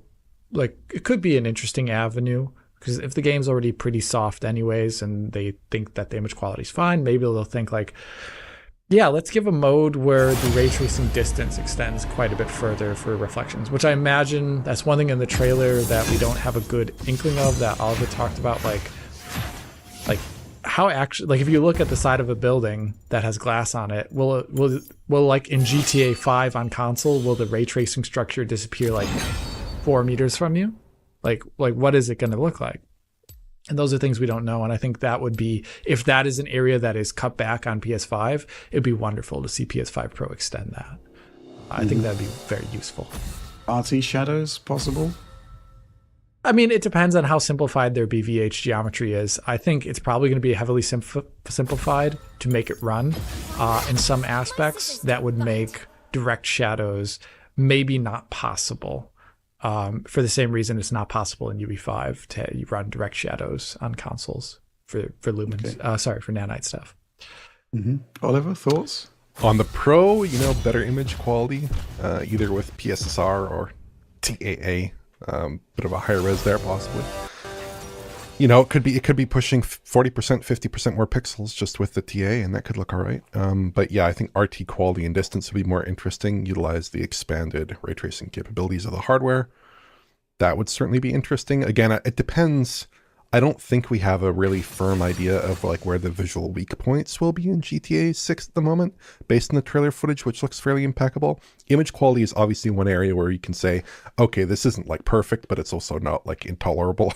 like it could be an interesting avenue. Because if the game's already pretty soft anyways, and they think that the image quality is fine, maybe they'll think like, yeah, let's give a mode where the ray tracing distance extends quite a bit further for reflections, which I imagine that's one thing in the trailer that we don't have a good inkling of, that Oliver talked about, like how actually, like if you look at the side of a building that has glass on it, will like in GTA 5 on console, will the ray tracing structure disappear like 4 meters from you? Like what is it going to look like? And those are things we don't know. And I think that would be, if that is an area that is cut back on PS5, it'd be wonderful to see PS5 Pro extend that. I think that'd be very useful. RT shadows possible? I mean, it depends on how simplified their BVH geometry is. I think it's probably going to be heavily simplified to make it run. In some aspects, that would make direct shadows maybe not possible. For the same reason it's not possible in UV5 to run direct shadows on consoles for lumens. Okay. For nanite stuff. Oliver, thoughts? On the Pro, better image quality, either with PSSR or TAA. Bit of a higher res there, possibly. It could be pushing 40%, 50% more pixels just with the TA, and that could look all right. But yeah, I think RT quality and distance would be more interesting. Utilize the expanded ray tracing capabilities of the hardware. That would certainly be interesting. Again, it depends. I don't think we have a really firm idea of like where the visual weak points will be in GTA 6 at the moment, based on the trailer footage, which looks fairly impeccable. Image quality is obviously one area where you can say, okay, this isn't like perfect, but it's also not like intolerable.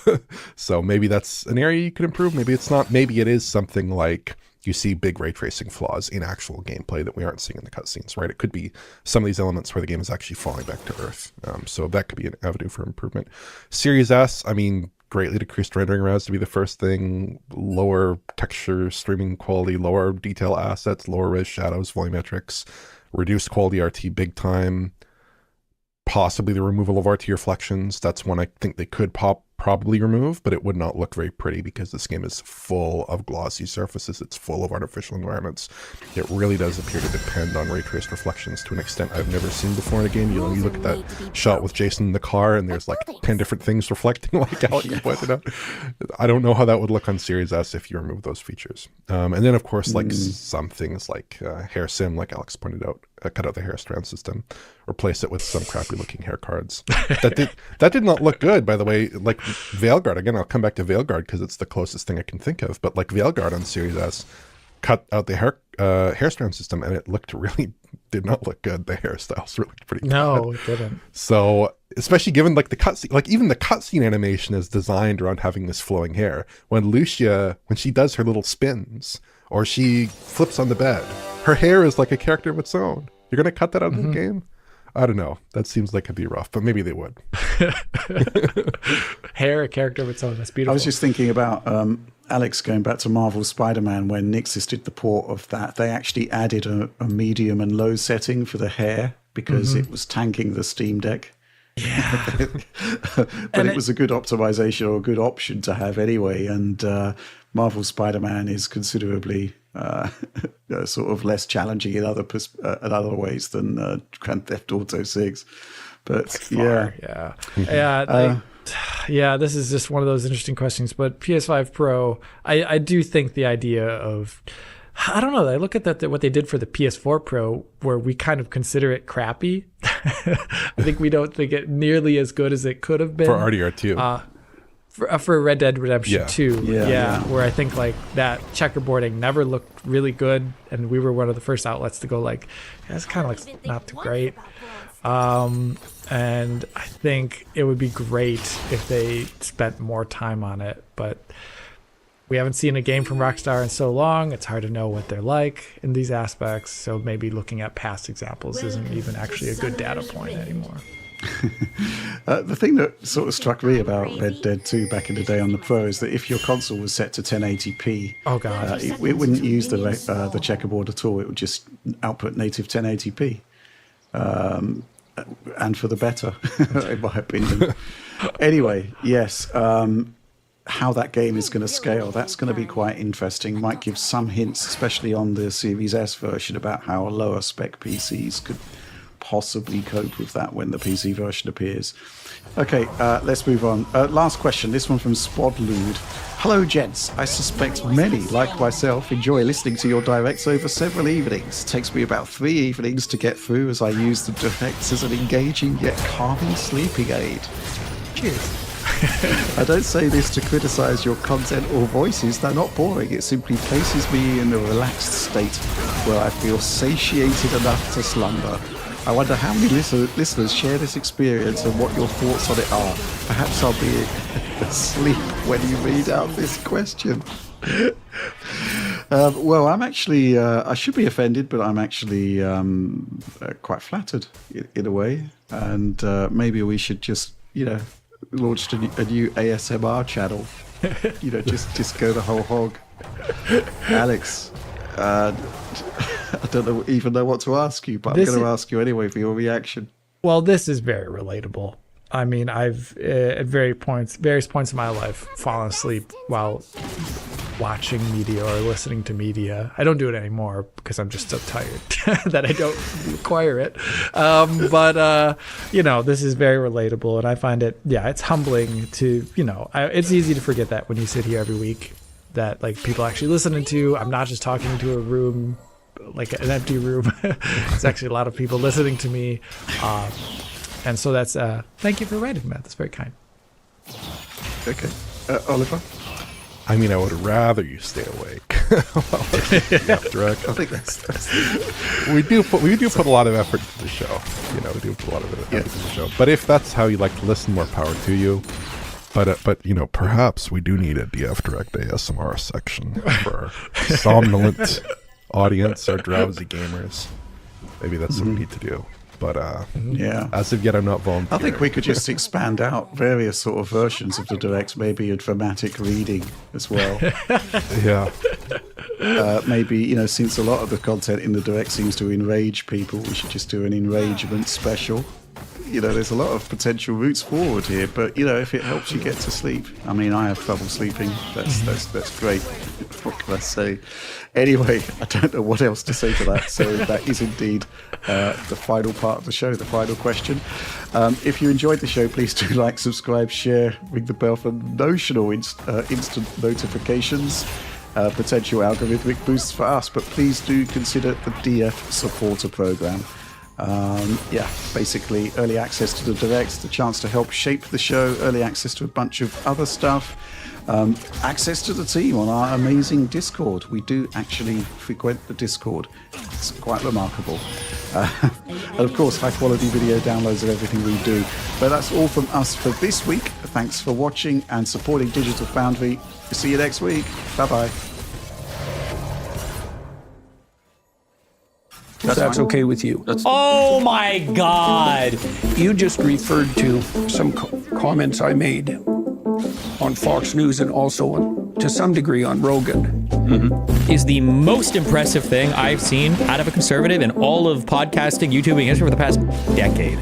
So maybe that's an area you could improve. Maybe it's not. Maybe it is something like you see big ray tracing flaws in actual gameplay that we aren't seeing in the cutscenes, right? It could be some of these elements where the game is actually falling back to earth. So that could be an avenue for improvement. Series S, greatly decreased rendering routes to be the first thing, lower texture streaming quality, lower detail assets, lower res shadows, volumetrics, reduced quality RT big time, possibly the removal of RT reflections. That's one I think they could probably remove, but it would not look very pretty because this game is full of glossy surfaces. It's full of artificial environments. It really does appear to depend on ray traced reflections to an extent I've never seen before in a game. You look at that shot with Jason in the car and there's like 10 different things reflecting, like Alec pointed out. I don't know how that would look on Series S if you remove those features. And then of course, like some things like hair sim, like Alex pointed out, cut out the hair strand system, replace it with some crappy looking hair cards. That did not look good, by the way. Like Veilguard, again, I'll come back to Veilguard because it's the closest thing I can think of, but like Veilguard on Series S cut out the hair strand system and it did not look good. The hairstyles looked pretty No, bad. It didn't. So especially given like the cutscene, like even the cutscene animation is designed around having this flowing hair. When Lucia, when she does her little spins or she flips on the bed, her hair is like a character of its own. You're going to cut that out of the game? I don't know. That seems like it'd be rough, but maybe they would. Hair, a character of its own. That's beautiful. I was just thinking about Alex going back to Marvel Spider-Man when Nixis did the port of that. They actually added a medium and low setting for the hair because it was tanking the Steam Deck. Yeah. But it was a good optimization or a good option to have anyway. And Marvel Spider-Man is considerably sort of less challenging in other ways than Grand Theft Auto 6. But this is just one of those interesting questions. But PS5 Pro, I do think the idea of, I don't know, I look at what they did for the PS4 Pro, where we kind of consider it crappy. I think we don't think it nearly as good as it could have been. For RDR2. For Red Dead Redemption 2. Yeah. Where I think like that checkerboarding never looked really good. And we were one of the first outlets to go like, it's kind of like not too great. And I think it would be great if they spent more time on it. But we haven't seen a game from Rockstar in so long. It's hard to know what they're like in these aspects. So maybe looking at past examples isn't even actually a good data point anymore. The thing that sort of struck me about Red Dead 2 back in the day on the Pro is that if your console was set to 1080p, oh god, it wouldn't use the checkerboard at all. It would just output native 1080p, and for the better, in my opinion. Anyway, yes. How that game is going to scale, that's going to be quite interesting. Might give some hints, especially on the Series S version, about how lower spec PCs could possibly cope with that when the PC version appears. Okay, let's move on. Last question, this one from Spodlude. Hello gents, I suspect many, like myself, enjoy listening to your directs over several evenings. It takes me about 3 evenings to get through as I use the directs as an engaging yet calming sleeping aid. Cheers. I don't say this to criticize your content or voices, they're not boring. It simply places me in a relaxed state where I feel satiated enough to slumber. I wonder how many listeners share this experience and what your thoughts on it are. Perhaps I'll be asleep when you read out this question. Well, I'm actually, I should be offended, but I'm actually quite flattered in a way. And maybe we should just, launched a new ASMR channel. Just go the whole hog. Alex, I don't even know what to ask you, but I'm going to ask you anyway for your reaction. Well, this is very relatable. I mean, I've at various points in my life fallen asleep while watching media or listening to media. I don't do it anymore because I'm just so tired that I don't require it. But this is very relatable, and I find it, it's humbling to, it's easy to forget that when you sit here every week that like people actually listening to. I'm not just talking to a room, like an empty room. It's actually a lot of people listening to me. And so that's, thank you for writing that. That's very kind. Okay. Oliver? I mean, I would rather you stay awake. Direct. I think that's we do put a lot of effort into the show. We do put a lot of effort into the show. But if that's how you like to listen, more power to you. But perhaps we do need a DF Direct ASMR section for our somnolent audience, our drowsy gamers. Maybe that's what we need to do. But as of yet, I'm not volunteering. I think we could just expand out various sort of versions of the Direct, maybe a dramatic reading as well. Yeah. Maybe, since a lot of the content in the Direct seems to enrage people, we should just do an enragement special. There's a lot of potential routes forward here, but, if it helps you get to sleep. I mean, I have trouble sleeping. That's great. What can I say? Anyway, I don't know what else to say to that. So that is indeed the final part of the show, the final question. If you enjoyed the show, please do like, subscribe, share, ring the bell for notional instant notifications, potential algorithmic boosts for us. But please do consider the DF supporter program. Basically early access to the Directs, the chance to help shape the show, early access to a bunch of other stuff, access to the team on our amazing Discord. We do actually frequent the Discord. It's quite remarkable. And of course, high quality video downloads of everything we do. But that's all from us for this week. Thanks for watching and supporting Digital Foundry. See you next week. Bye-bye. That's okay with you. Oh my God! You just referred to some comments I made on Fox News and also to some degree on Rogan. Is the most impressive thing I've seen out of a conservative in all of podcasting, YouTubing history for the past decade.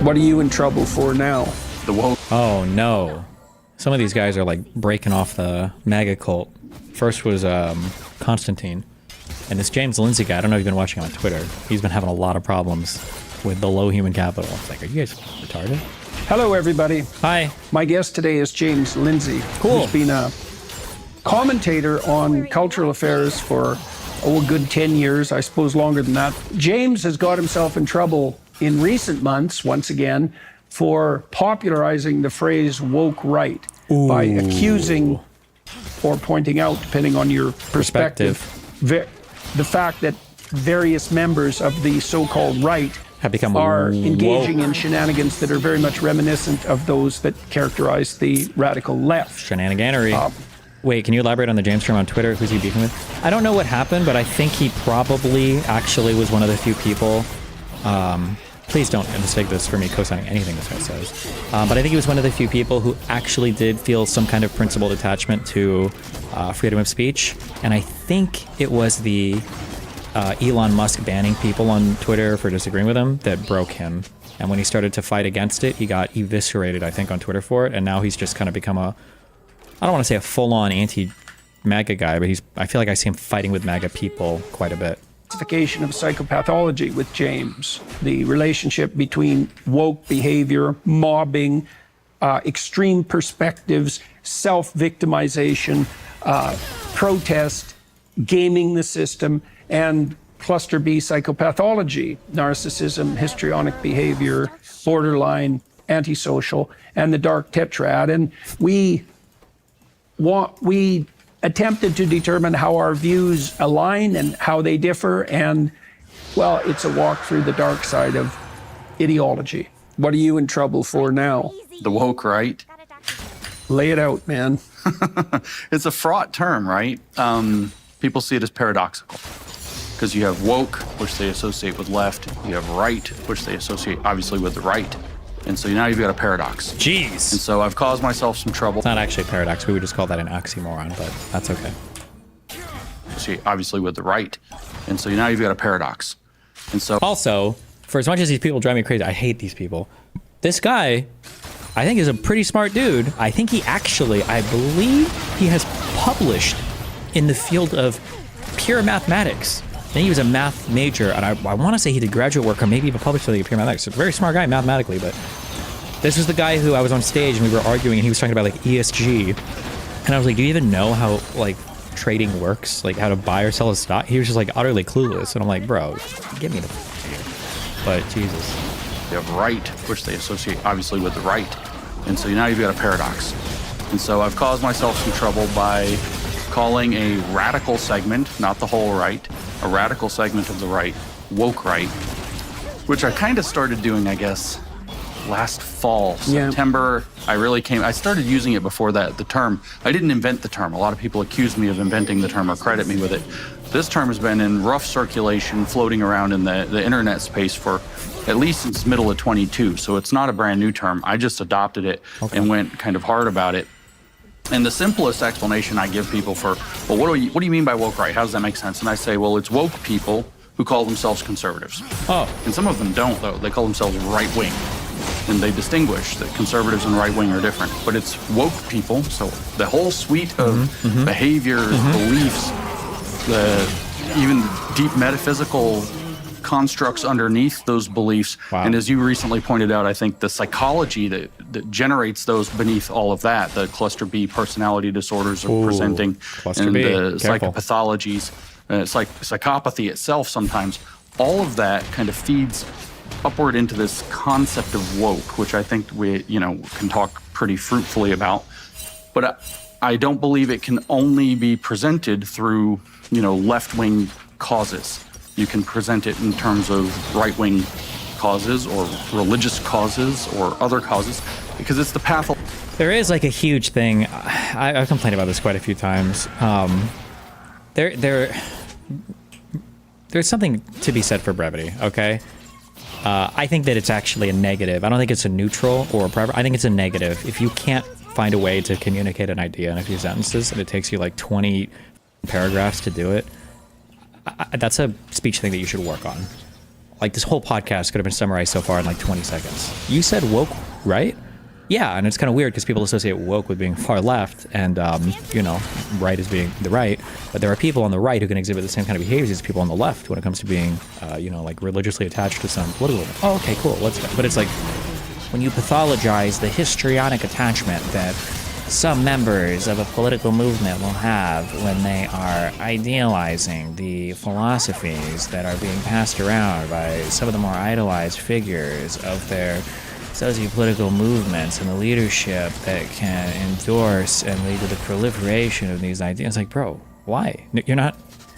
What are you in trouble for now? The woke. Oh no. Some of these guys are like breaking off the MAGA cult. First was Constantine. And this James Lindsay guy, I don't know if you've been watching on Twitter, he's been having a lot of problems with the low human capital. It's like, are you guys retarded? Hello, everybody. Hi. My guest today is James Lindsay. Cool. Who's been a commentator on cultural affairs for, a good 10 years, I suppose longer than that. James has got himself in trouble in recent months, once again, for popularizing the phrase woke right by accusing or pointing out, depending on your perspective. The fact that various members of the so-called right have become are engaging woke in shenanigans that are very much reminiscent of those that characterize the radical left. Shenaniganery. Wait, can you elaborate on the James term on Twitter? Who's he beefing with? I don't know what happened, but I think he probably actually was one of the few people please don't mistake this for me co-signing anything this guy says. But I think he was one of the few people who actually did feel some kind of principled attachment to freedom of speech. And I think it was the Elon Musk banning people on Twitter for disagreeing with him that broke him. And when he started to fight against it, he got eviscerated, I think, on Twitter for it. And now he's just kind of become I don't want to say a full-on anti-MAGA guy, but I feel like I see him fighting with MAGA people quite a bit. Classification of psychopathology with James, the relationship between woke behavior, mobbing, extreme perspectives, self-victimization, protest, gaming the system, and cluster B psychopathology, narcissism, histrionic behavior, borderline, antisocial, and the dark tetrad. And we attempted to determine how our views align and how they differ. And, well, it's a walk through the dark side of ideology. What are you in trouble for now? The woke right. Lay it out, man. It's a fraught term, right? People see it as paradoxical because you have woke, which they associate with left. You have right, which they associate obviously with the right. And so now you've got a paradox. Jeez. And so I've caused myself some trouble. It's not actually a paradox. We would just call that an oxymoron, but that's okay. See, obviously with the right. And so now you've got a paradox. And so also, for as much as these people drive me crazy, I hate these people. This guy, I think, is a pretty smart dude. I think he actually, I believe he has published in the field of pure mathematics. I think he was a math major, and I want to say he did graduate work or maybe even published something in pure mathematics. A very smart guy mathematically, but this was the guy who I was on stage and we were arguing and he was talking about like ESG. And I was like, do you even know how like trading works? Like how to buy or sell a stock? He was just like utterly clueless. And I'm like, bro, get me the f*** here. But Jesus. You have right, which they associate obviously with the right. And so now you've got a paradox. And so I've caused myself some trouble by calling a radical segment, not the whole right, a radical segment of the right, woke right, which I kind of started doing, I guess, last fall, September. I started using it before that, the term. I didn't invent the term. A lot of people accuse me of inventing the term or credit me with it. This term has been in rough circulation, floating around in the internet space for at least since middle of 22. So it's not a brand new term. I just adopted it and went kind of hard about it. And the simplest explanation I give people for, well, what do you mean by woke right? How does that make sense? And I say, well, it's woke people who call themselves conservatives. Oh. And some of them don't, though. They call themselves right wing. And they distinguish that conservatives and right wing are different. But it's woke people, so the whole suite of behaviors, beliefs, even deep metaphysical constructs underneath those beliefs. Wow. And as you recently pointed out, I think the psychology that generates those beneath all of that, the cluster B personality disorders are presenting, and the psychopathologies, psychopathy itself sometimes, all of that kind of feeds upward into this concept of woke, which I think we, can talk pretty fruitfully about. But I don't believe it can only be presented through, left-wing causes. You can present it in terms of right-wing causes or religious causes or other causes, because it's the path. There is like a huge thing. I've complained about this quite a few times. There's something to be said for brevity, okay? I think that it's actually a negative. I don't think it's a neutral or a private. I think it's a negative. If you can't find a way to communicate an idea in a few sentences and it takes you like 20 paragraphs to do it, that's a speech thing that you should work on. Like this whole podcast could have been summarized so far in like 20 seconds. You said woke, right? Yeah, and it's kind of weird because people associate woke with being far left and, right as being the right. But there are people on the right who can exhibit the same kind of behaviors as people on the left when it comes to being, like religiously attached to some political. Oh, okay, cool. But it's like when you pathologize the histrionic attachment that some members of a political movement will have when they are idealizing the philosophies that are being passed around by some of the more idolized figures of their socio-political movements and the leadership that can endorse and lead to the proliferation of these ideas. Like, bro, why?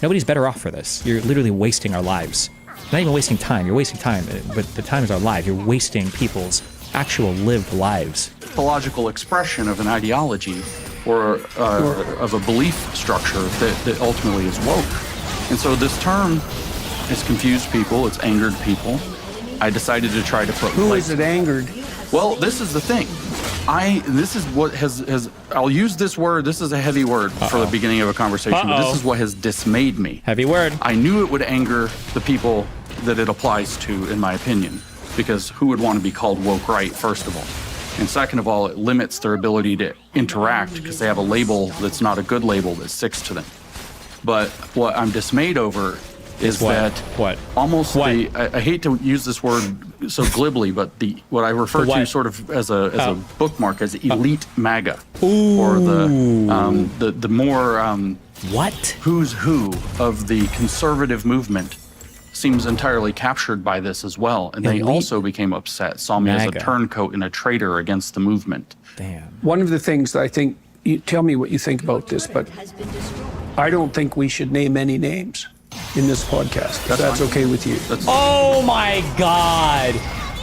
Nobody's better off for this. You're literally wasting our lives. Not even wasting time. You're wasting time, but the time is our life. You're wasting people's actual lived lives. Pathological expression of an ideology or of a belief structure that ultimately is woke. And so this term has confused people, it's angered people, I decided to try to put. Who is it angered? Well, this is the thing. This is what has. I'll use this word. This is a heavy word for the beginning of a conversation, but this is what has dismayed me. Heavy word. I knew it would anger the people that it applies to, in my opinion, because who would want to be called woke right, first of all? And second of all, it limits their ability to interact because they have a label that's not a good label that sticks to them. But what I'm dismayed over is that almost I hate to use this word so glibly, but what I refer to sort of as a bookmark as elite MAGA, or the more who's who of the conservative movement seems entirely captured by this as well, and they also became upset, saw me as a turncoat and a traitor against the movement. Damn. One of the things that I think, you tell me what you think about this, but I don't think we should name any names in this podcast, if that's okay with you. Oh my God.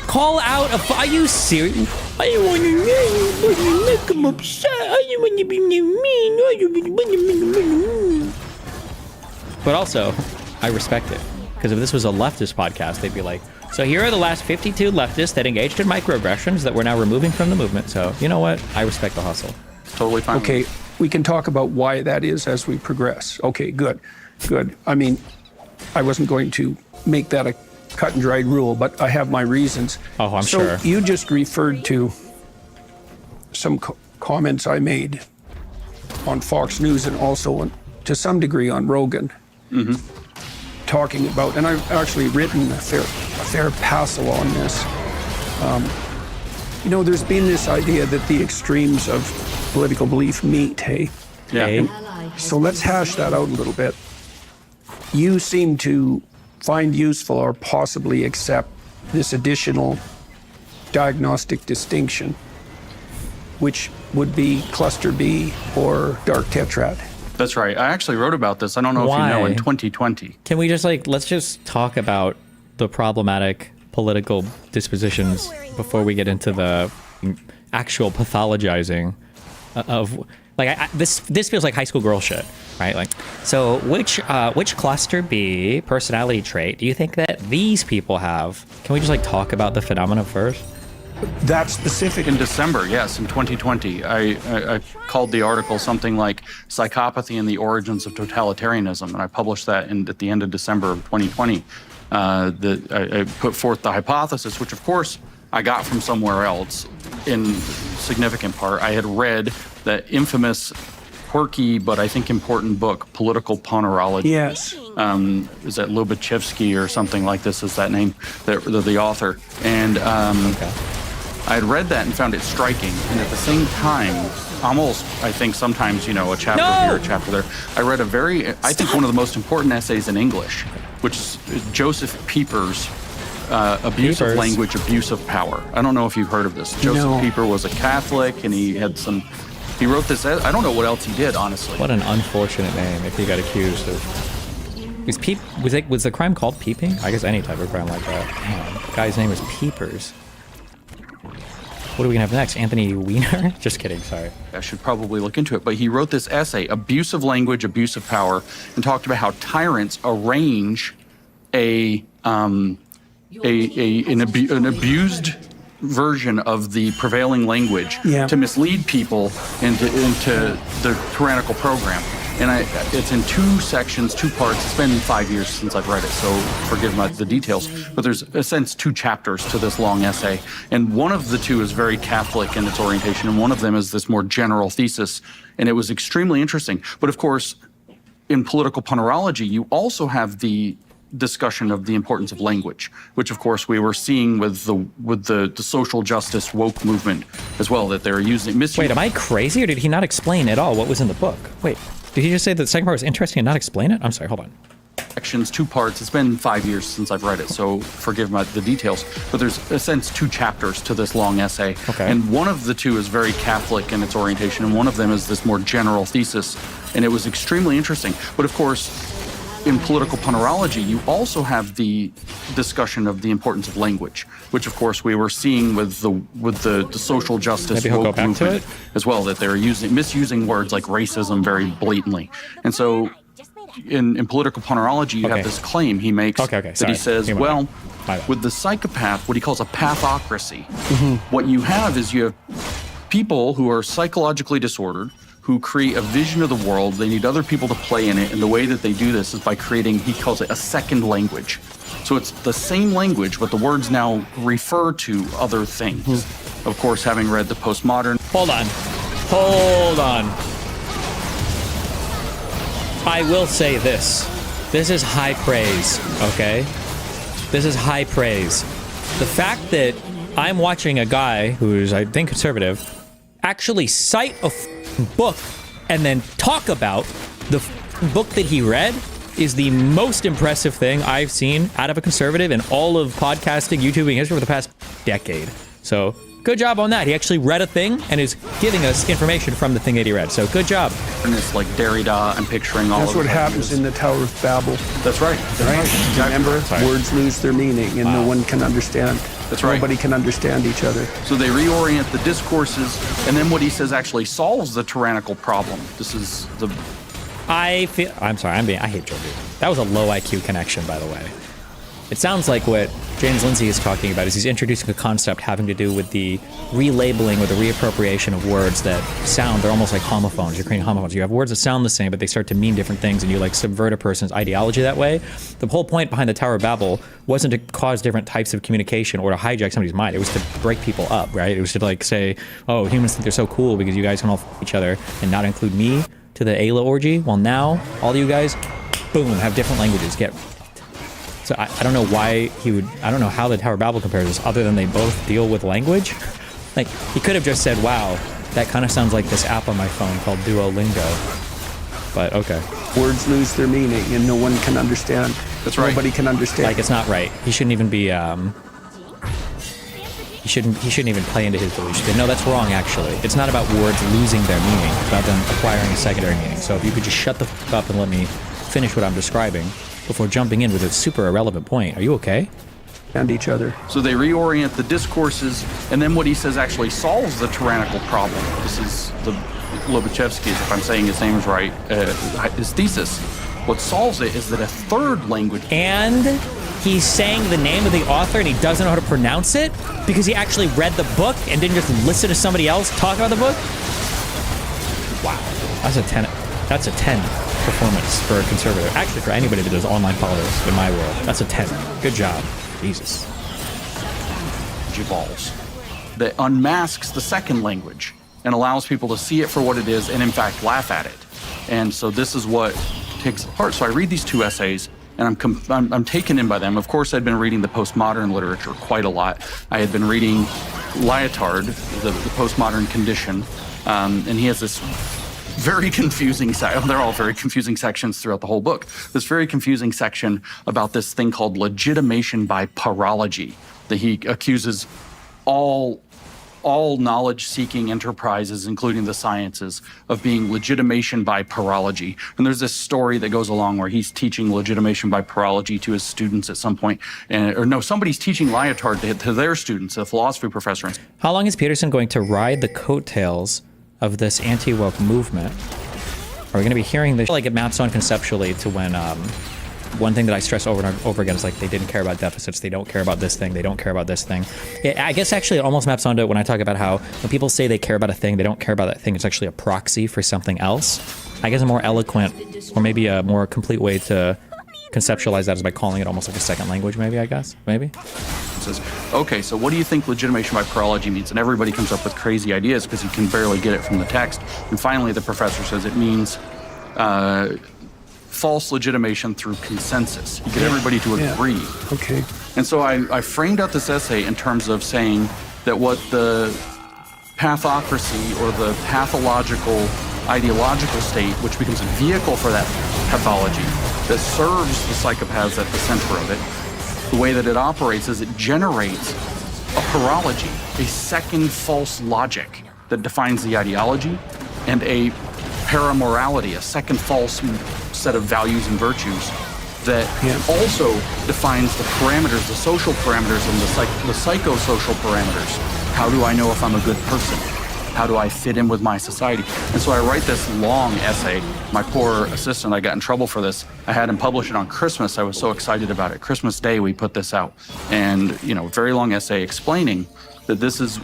Call out are you serious? I don't want to make them upset. I don't want to be mean. But also, I respect it. Because if this was a leftist podcast, they'd be like, so here are the last 52 leftists that engaged in microaggressions that we're now removing from the movement. So, you know what? I respect the hustle. Totally fine. Okay, we can talk about why that is as we progress. Okay, good. I mean, I wasn't going to make that a cut and dried rule, but I have my reasons. Oh, I'm sure. So you just referred to some comments I made on Fox News and also to some degree on Rogan. Mm-hmm. Talking about, and I've actually written a fair passel on this. There's been this idea that the extremes of political belief meet, hey? Yeah. So let's hash that out a little bit. You seem to find useful or possibly accept this additional diagnostic distinction, which would be cluster B or dark tetrad. That's right. I actually wrote about this. I don't know if you know, in 2020. Can we just let's just talk about the problematic political dispositions before we get into the actual pathologizing of this feels like high school girl shit, right? So which cluster B personality trait do you think that these people have? Can we just talk about the phenomena first? That specific. In December, yes, in 2020, I called the article something like Psychopathy and the Origins of Totalitarianism, and I published that at the end of December of 2020. I put forth the hypothesis, which of course I got from somewhere else in significant part. I had read that infamous, quirky, but I think important book, Political Ponerology. Yes. Is that Lubachevsky or something like this is that name, the author. And I had read that and found it striking. And at the same time, almost, I think sometimes, a chapter here, a chapter there, I read I think one of the most important essays in English, which is Joseph Pieper's Abuse of Language, Abuse of Power. I don't know if you've heard of this. Joseph Pieper was a Catholic, and he wrote this. I don't know what else he did, honestly. What an unfortunate name if he got accused of. Was the crime called peeping? I guess any type of crime like that. Damn, the guy's name is Peepers. What are we gonna have next? Anthony Weiner? Just kidding, sorry. I should probably look into it. But he wrote this essay, Abuse of Language, Abuse of Power, and talked about how tyrants arrange an abused version of the prevailing language to mislead people into the tyrannical program. And it's in 2 sections, 2 parts. It's been 5 years since I've read it, so forgive the details. But there's, in a sense, 2 chapters to this long essay. And one of the 2 is very Catholic in its orientation, and one of them is this more general thesis. And it was extremely interesting. But of course, in political ponerology, you also have the discussion of the importance of language, which of course we were seeing with the social justice woke movement as well, that they're misusing. Wait, am I crazy, or did he not explain at all what was in the book? Wait, did he just say that the second part was interesting and not explain it? I'm sorry, hold on. Sections, 2 parts. It's been 5 years since I've read it, so forgive the details. But there's, in a sense, 2 chapters to this long essay. Okay. And one of the 2 is very Catholic in its orientation, and one of them is this more general thesis. And it was extremely interesting. But of course, in political ponerology, you also have the discussion of the importance of language, which of course we were seeing with the social justice woke movement as well, that they're misusing words like racism very blatantly. And so in political ponerology, you have this claim he makes that he says, well, With the psychopath, what he calls a pathocracy, what you have is you have people who are psychologically disordered, who create a vision of the world. They need other people to play in it, and the way that they do this is by creating, he calls it a second language. So it's the same language, but the words now refer to other things. Of course, having read the postmodern... Hold on. I will say this. This is high praise, okay? This is high praise. The fact that I'm watching a guy who's, I think, conservative, actually cite a book and then talk about the book that he read is the most impressive thing I've seen out of a conservative in all of podcasting, YouTubing history for the past decade. So, good job on that. He actually read a thing and is giving us information from the thing that he read. So, good job. And it's like Derrida, I'm picturing all That's of what the happens in the Tower of Babel. That's right. Remember, words lose their meaning and no one can understand. That's right. Nobody can understand each other. So they reorient the discourses, and then what he says actually solves the tyrannical problem. This is the... I'm sorry, I hate Joe Biden. That was a low IQ connection, by the way. It sounds like what James Lindsay is talking about is he's introducing a concept having to do with the relabeling or the reappropriation of words that sound, they're almost like homophones. You're creating homophones. You have words that sound the same, but they start to mean different things, and you like subvert a person's ideology that way. The whole point behind the Tower of Babel wasn't to cause different types of communication or to hijack somebody's mind. It was to break people up, right? It was to like say, oh, humans think they're so cool because you guys can all f each other and not include me to the Ayla orgy. Well, now all of you guys, boom, have different languages. So I don't know why he would, I don't know how the Tower of Babel compares this other than they both deal with language. Like, he could have just said, wow, that kind of sounds like this app on my phone called Duolingo. But okay. Words lose their meaning and no one can understand. That's right. Nobody can understand. Like, it's not right. He shouldn't even be, he shouldn't even play into his beliefs. But no, that's wrong, actually. It's not about words losing their meaning. It's about them acquiring a secondary meaning. So if you could just shut the f up and let me finish what I'm describing before jumping in with a super irrelevant point. Are you okay? And each other. So they reorient the discourses, and then what he says actually solves the tyrannical problem. This is the Lobachevsky, if I'm saying his name is right, his thesis. What solves it is that a third language... And he's saying the name of the author and he doesn't know how to pronounce it because he actually read the book and didn't just listen to somebody else talk about the book? Wow. That's a 10. That's a 10 performance for a conservative. Actually, for anybody that does online politics in my world, that's a 10. Good job. Jesus. Evolves. That unmasks the second language and allows people to see it for what it is and in fact laugh at it. And so this is what takes apart. So I read these two essays and I'm taken in by them. Of course, I'd been reading the postmodern literature quite a lot. I had been reading Lyotard, the postmodern condition, and he has this very confusing section. They're all very confusing sections throughout the whole book. This very confusing section about this thing called legitimation by parology, that he accuses all knowledge-seeking enterprises, including the sciences, of being legitimation by parology. And there's this story that goes along where he's teaching legitimation by parology to his students at some point. Or no, somebody's teaching Lyotard to their students, a philosophy professor. How long is Peterson going to ride the coattails of this anti-woke movement? Are we going to be hearing this? Like, it maps on conceptually to when one thing that I stress over and over again is like they didn't care about deficits, they don't care about this thing, they don't care about this thing. I guess actually it almost maps onto it when I talk about how when people say they care about a thing, they don't care about that thing, it's actually a proxy for something else. I guess a more eloquent or maybe a more complete way to conceptualize that is by calling it almost like a second language, maybe, I guess, maybe? Says, okay, so what do you think legitimation by parology means? And everybody comes up with crazy ideas because you can barely get it from the text. And finally, the professor says it means false legitimation through consensus. You get everybody to agree. Okay. And so I framed out this essay in terms of saying that what the pathocracy or the pathological ideological state, which becomes a vehicle for that pathology, that serves the psychopaths at the center of it, the way that it operates is it generates a parology, a second false logic that defines the ideology, and a paramorality, a second false set of values and virtues that also defines the parameters, the social parameters and the psychosocial parameters. How do I know if I'm a good person? How do I fit in with my society? And so I write this long essay. My poor assistant, I got in trouble for this. I had him publish it on Christmas. I was so excited about it. Christmas Day, we put this out. And, you know, very long essay explaining that this is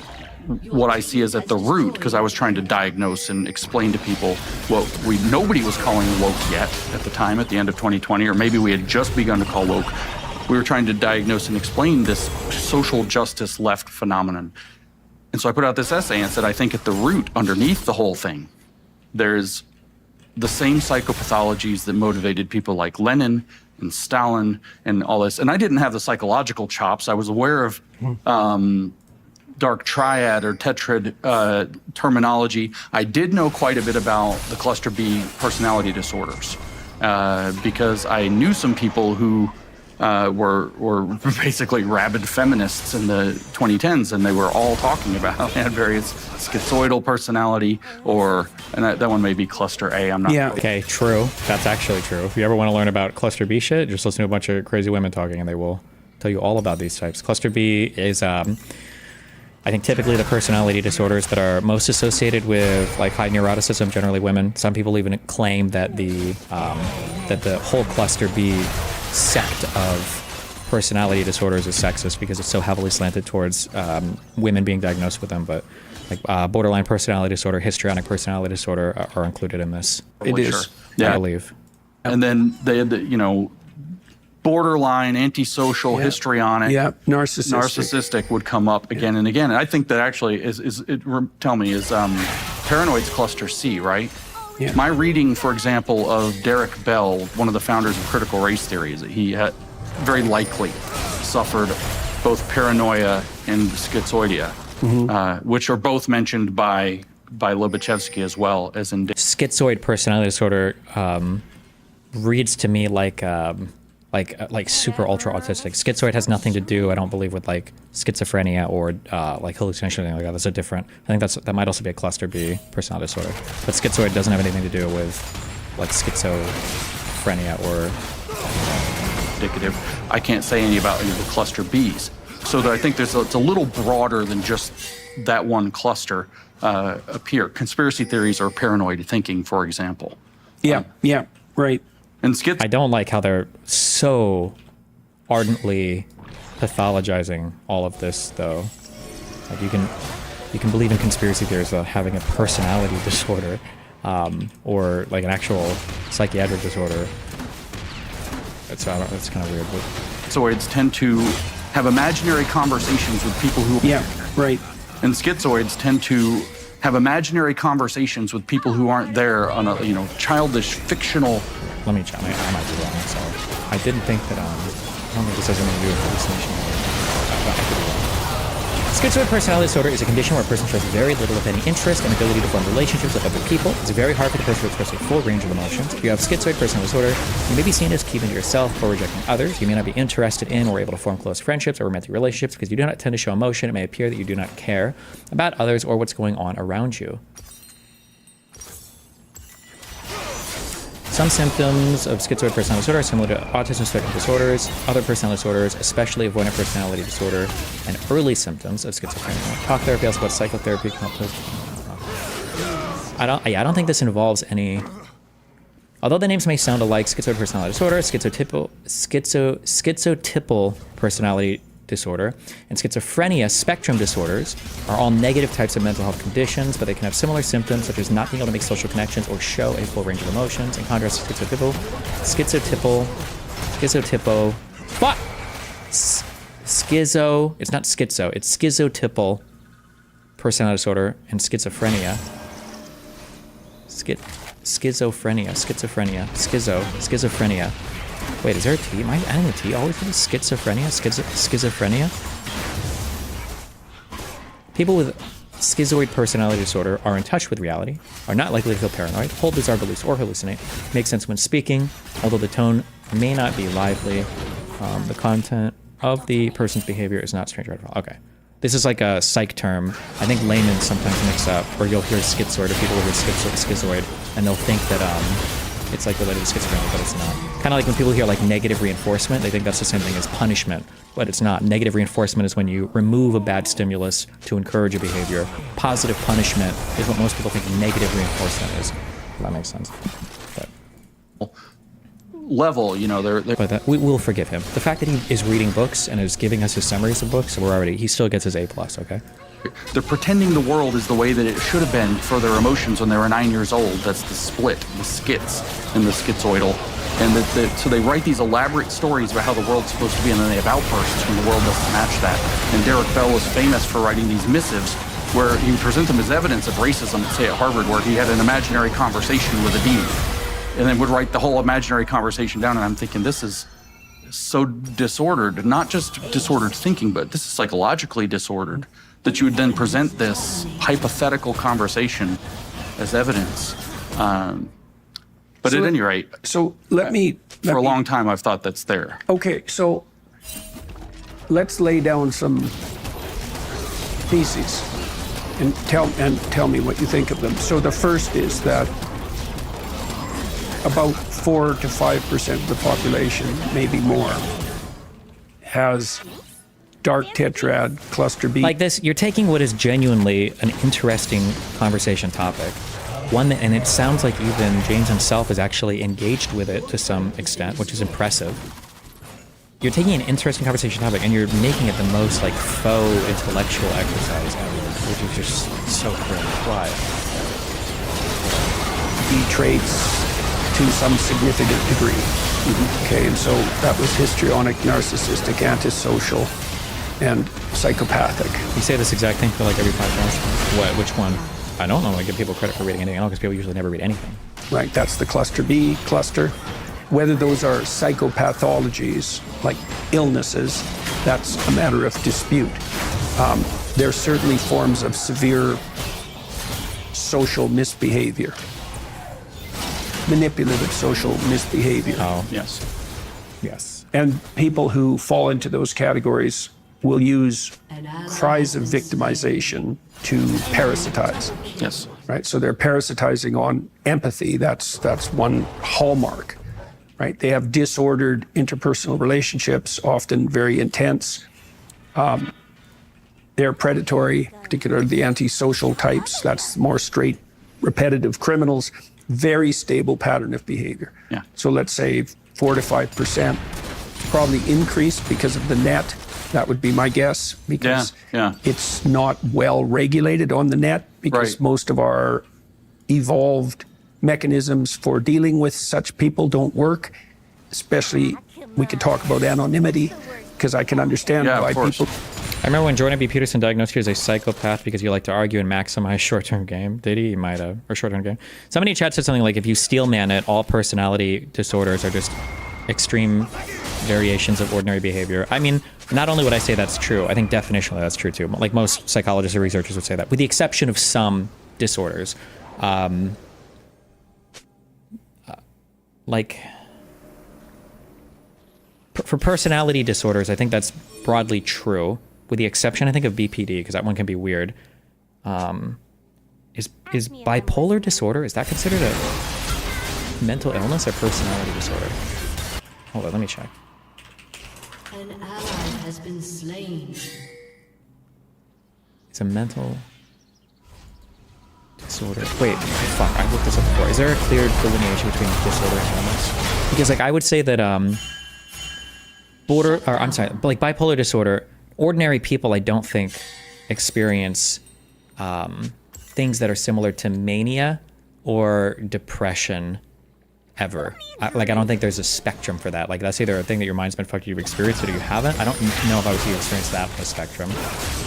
what I see as at the root, because I was trying to diagnose and explain to people what nobody was calling woke yet at the time, at the end of 2020, or maybe we had just begun to call woke. We were trying to diagnose and explain this social justice left phenomenon. And so I put out this essay and said, I think at the root, underneath the whole thing, there's the same psychopathologies that motivated people like Lenin and Stalin and all this. And I didn't have the psychological chops. I was aware of dark triad or tetrad terminology. I did know quite a bit about the cluster B personality disorders because I knew some people who were basically rabid feminists in the 2010s, and they were all talking about they had various schizoidal personality, and that one may be cluster A. I'm not. Yeah. Okay. True. That's actually true. If you ever want to learn about cluster B shit, just listen to a bunch of crazy women talking, and they will tell you all about these types. Cluster B is, I think, typically the personality disorders that are most associated with like high neuroticism, generally women. Some people even claim that the whole cluster B sect of personality disorders is sexist because it's so heavily slanted towards women being diagnosed with them. But like borderline personality disorder, histrionic personality disorder are included in this. It is. I believe. And then they had the, borderline, antisocial, histrionic, narcissistic would come up again and again. And I think that actually is paranoid's cluster C, right? Yeah. My reading, for example, of Derek Bell, one of the founders of critical race theory, is that he had very likely suffered both paranoia and schizoidea, which are both mentioned by Lobachevsky as well as in schizoid personality disorder. Reads to me like super ultra autistic. Schizoid has nothing to do, I don't believe, with like schizophrenia or like hallucination or anything like that. That's a different. I think that might also be a cluster B personality disorder. But schizoid doesn't have anything to do with like schizophrenia or indicative. I can't say any about any of the cluster Bs. So I think it's a little broader than just that one cluster appear. Conspiracy theories or paranoid thinking, for example. Yeah, right. And I don't like how they're so ardently pathologizing all of this, though. Like you can believe in conspiracy theories without having a personality disorder, or like an actual psychiatric disorder. That's kind of weird. But schizoids tend to have imaginary conversations with people who. Yeah, right. And schizoids tend to have imaginary conversations with people who aren't there on a childish fictional. Let me check. I might be wrong. So I didn't think that. I don't think this has anything to do with hallucination. I could be wrong. Schizoid personality disorder is a condition where a person shows very little, if any, interest and ability to form relationships with other people. It's very hard for the person to express a full range of emotions. If you have schizoid personality disorder, you may be seen as keeping to yourself or rejecting others. You may not be interested in or able to form close friendships or romantic relationships because you do not tend to show emotion. It may appear that you do not care about others or what's going on around you. Some symptoms of schizoid personality disorder are similar to autism spectrum disorders, other personality disorders, especially avoidant personality disorder, and early symptoms of schizophrenia. Talk therapy, also about psychotherapy. I don't think this involves any. Although the names may sound alike, schizoid personality disorder, schizotypal personality disorder, and schizophrenia spectrum disorders are all negative types of mental health conditions, but they can have similar symptoms such as not being able to make social connections or show a full range of emotions. In contrast to schizotypal, it's not schizo, it's schizotypal personality disorder and schizophrenia. Schizophrenia. Wait, is there a T? Am I adding a T always for the schizophrenia? Schizophrenia? People with schizoid personality disorder are in touch with reality, are not likely to feel paranoid, hold bizarre beliefs, or hallucinate, make sense when speaking, although the tone may not be lively. The content of the person's behavior is not strange at all. Okay. This is like a psych term. I think laymen sometimes mix up, or you'll hear schizoid, or people will hear schizoid, and they'll think that it's like related to schizophrenia, but it's not. Kind of like when people hear like negative reinforcement, they think that's the same thing as punishment, but it's not. Negative reinforcement is when you remove a bad stimulus to encourage a behavior. Positive punishment is what most people think negative reinforcement is. If that makes sense. But level, you know, they're but we will forgive him. The fact that he is reading books and is giving us his summaries of books, he still gets his A+, okay? They're pretending the world is the way that it should have been for their emotions when they were 9 years old. That's the split, the skits, and the schizoidal. And so they write these elaborate stories about how the world's supposed to be, and then they have outbursts when the world doesn't match that. And Derek Bell was famous for writing these missives where he would present them as evidence of racism, say at Harvard, where he had an imaginary conversation with a dean, and then would write the whole imaginary conversation down. And I'm thinking, this is so disordered, not just disordered thinking, but this is psychologically disordered, that you would then present this hypothetical conversation as evidence. But at any rate, so let me for a long time I've thought that's there. Okay, so let's lay down some theses and tell me what you think of them. So the first is that about 4 to 5% of the population, maybe more, has dark tetrad cluster B. Like this, you're taking what is genuinely an interesting conversation topic, and it sounds like even James himself is actually engaged with it to some extent, which is impressive. You're taking an interesting conversation topic and you're making it the most like faux intellectual exercise ever, which is just so cringe. Why? B traits to some significant degree. Okay, and so that was histrionic, narcissistic, antisocial, and psychopathic. You say this exact thing for like every podcast? What? Which one? I don't know. I give people credit for reading anything else because people usually never read anything. Right, that's the cluster B cluster. Whether those are psychopathologies, like illnesses, that's a matter of dispute. There are certainly forms of severe social misbehavior, manipulative social misbehavior. Oh, yes. Yes. And people who fall into those categories will use cries of victimization to parasitize. Yes. Right? So they're parasitizing on empathy. That's one hallmark. Right? They have disordered interpersonal relationships, often very intense. They're predatory, particularly the antisocial types. That's more straight, repetitive criminals. Very stable pattern of behavior. Yeah. So let's say 4 to 5%, probably increased because of the net. That would be my guess, because it's not well regulated on the net, because most of our evolved mechanisms for dealing with such people don't work. Especially, we could talk about anonymity, because I can understand why people... I remember when Jordan B. Peterson diagnosed you as a psychopath because you like to argue and maximize short-term game. Did he? He might have. Or short-term game. Somebody in chat said something like, if you steel man it, all personality disorders are just extreme variations of ordinary behavior. I mean, not only would I say that's true, I think definitionally that's true too. Like most psychologists or researchers would say that, with the exception of some disorders. For personality disorders, I think that's broadly true, with the exception, I think, of BPD, because that one can be weird. Is bipolar disorder, is that considered a mental illness or personality disorder? Hold on, let me check. An ally has been slain. It's a mental disorder. Wait, fuck, I looked this up before. Is there a clear delineation between disorder and illness? Because, like, I would say that, bipolar disorder, ordinary people, I don't think, experience things that are similar to mania or depression ever. I don't think there's a spectrum for that. Like, that's either a thing that your mind's been fucked, you've experienced it, or you haven't. I don't know if I would see you experience that on a spectrum.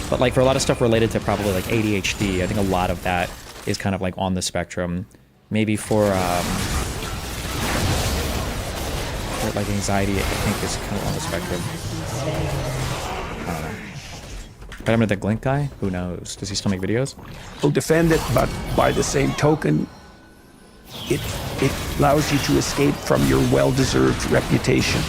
But like for a lot of stuff related to probably like ADHD, I think a lot of that is kind of like on the spectrum. Maybe for like anxiety, I think is kind of on the spectrum. I don't know. But I'm the Glink guy? Who knows? Does he still make videos? Will defend it, but by the same token, it allows you to escape from your well-deserved reputation.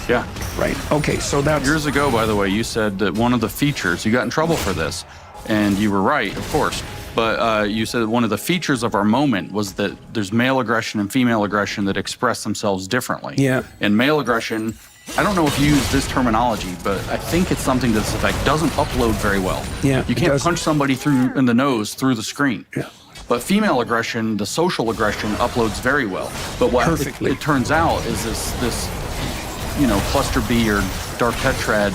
Yeah. Right. Okay, so that's... Years ago, by the way, you said that one of the features, you got in trouble for this, and you were right, of course, But you said one of the features of our moment was that there's male aggression and female aggression that express themselves differently. Yeah. And male aggression, I don't know if you use this terminology, but I think it's something that's like doesn't upload very well. Yeah, You can't punch somebody in the nose through the screen. Yeah. But female aggression, the social aggression, uploads very well. But what it turns out is this, you know, cluster B or dark tetrad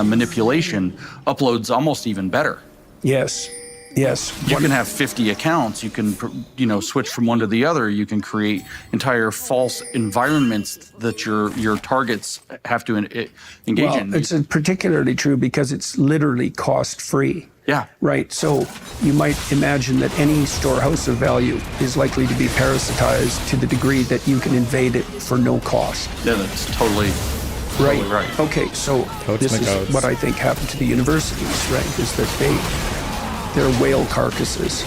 manipulation uploads almost even better. Yes. Yes. You can have 50 accounts. You can, you know, switch from one to the other. You can create entire false environments that your targets have to engage in. It's particularly true because it's literally cost-free. Yeah. Right. So you might imagine that any storehouse of value is likely to be parasitized to the degree that you can invade it for no cost. Yeah, that's totally right. Okay, so this is what I think happened to the universities, right? Is that they're whale carcasses,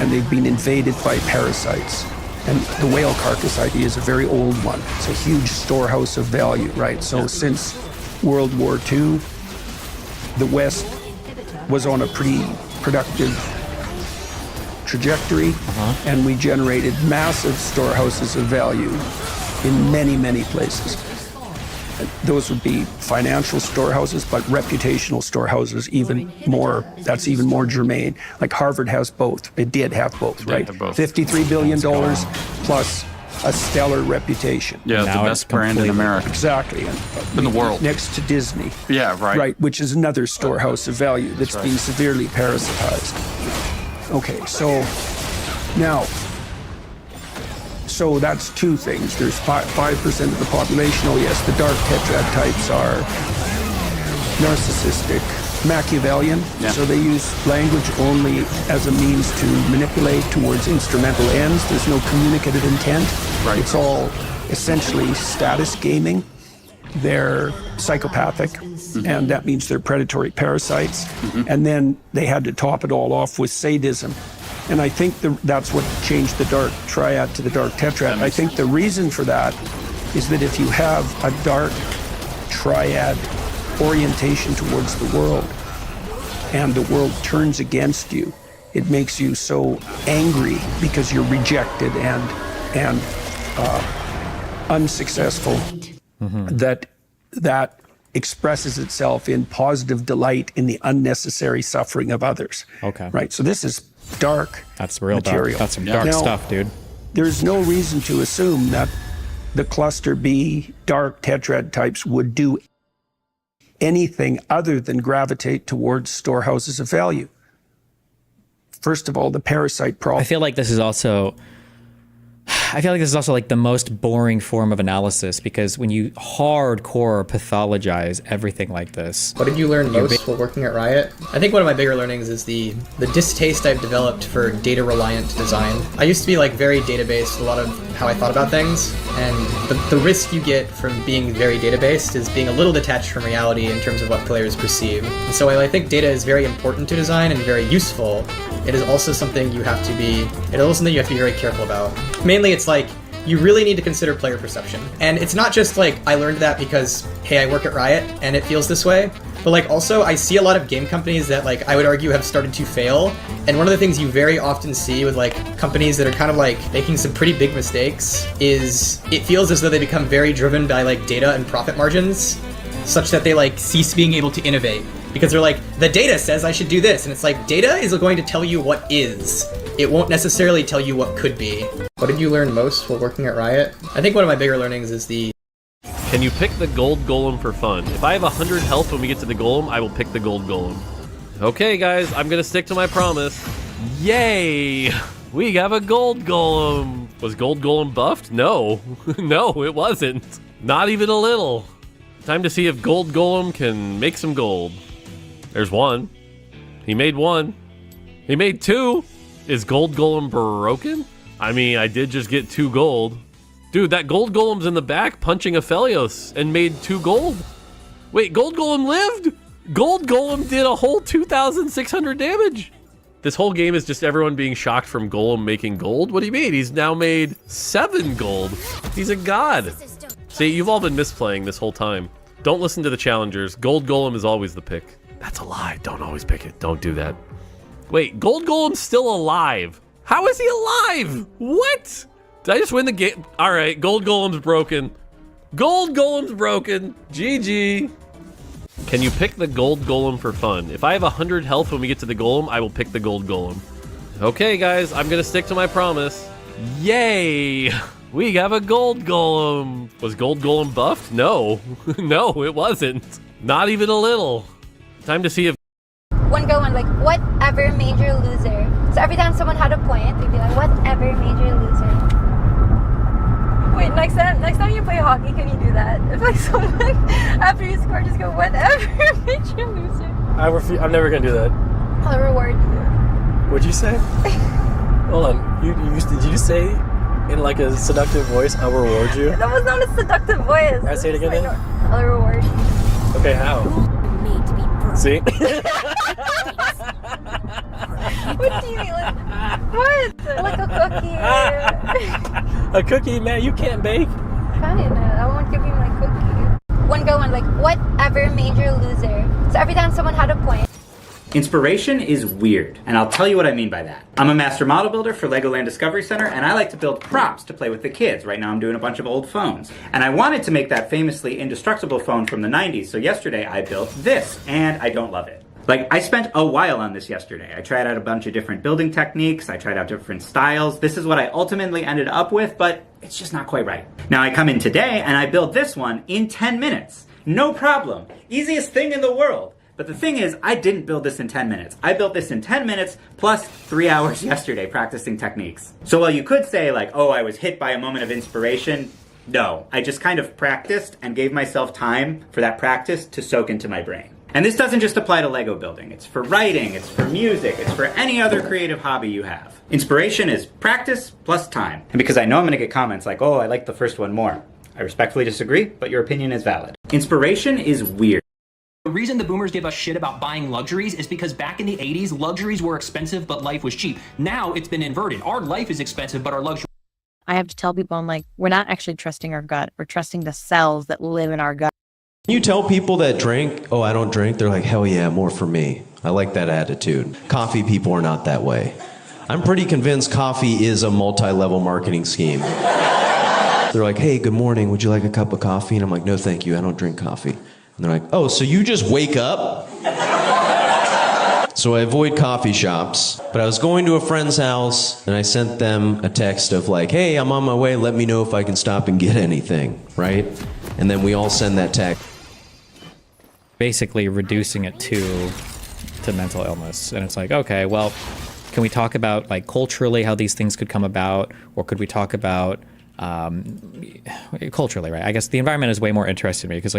and they've been invaded by parasites. And the whale carcass idea is a very old one. It's a huge storehouse of value, right? So since World War II, the West was on a pretty productive trajectory, and we generated massive storehouses of value in many, many places. Those would be financial storehouses, but reputational storehouses that's even more germane. Like Harvard has both. It did have both, right? $53 billion plus a stellar reputation. Yeah, the best brand in America. Exactly. In the world. Next to Disney. Yeah, right. Right, which is another storehouse of value that's being severely parasitized. Okay, so now, so that's two things. There's 5% of the population. Oh yes, the dark tetrad types are narcissistic, Machiavellian. Yeah. So they use language only as a means to manipulate towards instrumental ends. There's no communicative intent. Right. It's all essentially status gaming. They're psychopathic, and that means they're predatory parasites. And then they had to top it all off with sadism. And I think that's what changed the dark triad to the dark tetrad. I think the reason for that is that if you have a dark triad orientation towards the world, and the world turns against you, it makes you so angry because you're rejected and unsuccessful, that expresses itself in positive delight in the unnecessary suffering of others. Okay. Right. So this is dark. That's real material. dark. That's some dark stuff, dude. There's no reason to assume that the cluster B dark tetrad types would do anything other than gravitate towards storehouses of value. First of all, the parasite problem. I feel like this is also like the most boring form of analysis, because when you hardcore pathologize everything like this. What did you learn most while working at Riot? I think one of my bigger learnings is the distaste I've developed for data-reliant design. I used to be like very data-based, a lot of how I thought about things, and the risk you get from being very data-based is being a little detached from reality in terms of what players perceive. And so while I think data is very important to design and very useful, it is also something you have to be very careful about. Mainly it's like, you really need to consider player perception. And it's not just like, I learned that because, hey, I work at Riot and it feels this way, but like also I see a lot of game companies that like I would argue have started to fail. And one of the things you very often see with like companies that are kind of like making some pretty big mistakes is it feels as though they become very driven by like data and profit margins, such that they like cease being able to innovate. Because they're like, the data says I should do this. And it's like, data is going to tell you what is. It won't necessarily tell you what could be. What did you learn most while working at Riot? I think one of my bigger learnings is Can you pick the gold golem for fun? If I have 100 health when we get to the golem, I will pick the gold golem. Okay, guys, I'm gonna stick to my promise. Yay! We have a gold golem! Was gold golem buffed? No. No, it wasn't. Not even a little. Time to see if gold golem can make some gold. There's one. He made one. He made two. Is gold golem broken? I mean, I did just get 2 gold. Dude, that gold golem's in the back punching Aphelios and made 2 gold. Wait, gold golem lived? Gold golem did a whole 2,600 damage. This whole game is just everyone being shocked from golem making gold? What do you mean? He's now made 7 gold. He's a god. See, you've all been misplaying this whole time. Don't listen to the challengers. Gold golem is always the pick. That's a lie. Don't always pick it. Don't do that. Wait, Gold Golem's still alive. How is he alive? What? Did I just win the game? All right, Gold Golem's broken. Gold Golem's broken. GG. Can you pick the Gold Golem for fun? If I have 100 health when we get to the Golem, I will pick the Gold Golem. Okay, guys, I'm gonna stick to my promise. Yay! We have a Gold Golem. Was Gold Golem buffed? No. No, it wasn't. Not even a little. Time to see if... One go on, like, whatever major loser. So every time someone had a point, we'd be like, whatever major loser. Wait, next time you play hockey, can you do that? If like someone, after you score, just go, whatever major loser. I'm never gonna do that. I'll reward you. What'd you say? Hold on, did you say in like a seductive voice, I'll reward you? That was not a seductive voice. Can I say it again then? I'll reward you. Okay, how? See? What do you mean? What? Like a cookie. A cookie, man, you can't bake. Fine, I won't give you my cookie. One go on, like, whatever major loser. So every time someone had a point. Inspiration is weird, and I'll tell you what I mean by that. I'm a master model builder for Legoland Discovery Center, and I like to build props to play with the kids. Right now I'm doing a bunch of old phones. And I wanted to make that famously indestructible phone from the 90s, so yesterday I built this, and I don't love it. Like, I spent a while on this yesterday. I tried out a bunch of different building techniques, I tried out different styles. This is what I ultimately ended up with, but it's just not quite right. Now I come in today, and I build this one in 10 minutes. No problem. Easiest thing in the world. But the thing is, I didn't build this in 10 minutes. I built this in 10 minutes plus 3 hours yesterday practicing techniques. So while you could say like, oh, I was hit by a moment of inspiration, no. I just kind of practiced and gave myself time for that practice to soak into my brain. And this doesn't just apply to Lego building. It's for writing, it's for music, it's for any other creative hobby you have. Inspiration is practice plus time. And because I know I'm gonna get comments like, oh, I like the first one more. I respectfully disagree, but your opinion is valid. Inspiration is weird. The reason the boomers gave us shit about buying luxuries is because back in the 80s, luxuries were expensive, but life was cheap. Now it's been inverted. Our life is expensive, but our luxury. I have to tell people, I'm like, we're not actually trusting our gut. We're trusting the cells that live in our gut. You tell people that drink, oh, I don't drink, they're like, hell yeah, more for me. I like that attitude. Coffee people are not that way. I'm pretty convinced coffee is a multi-level marketing scheme. They're like, hey, good morning, would you like a cup of coffee? And I'm like, no, thank you, I don't drink coffee. And they're like, oh, so you just wake up? So I avoid coffee shops, but I was going to a friend's house and I sent them a text of like, hey, I'm on my way, let me know if I can stop and get anything, right? And then we all send that text. Basically reducing it to mental illness. And it's like, okay, well, can we talk about like culturally how these things could come about? Or could we talk about culturally, right? I guess the environment is way more interesting to me because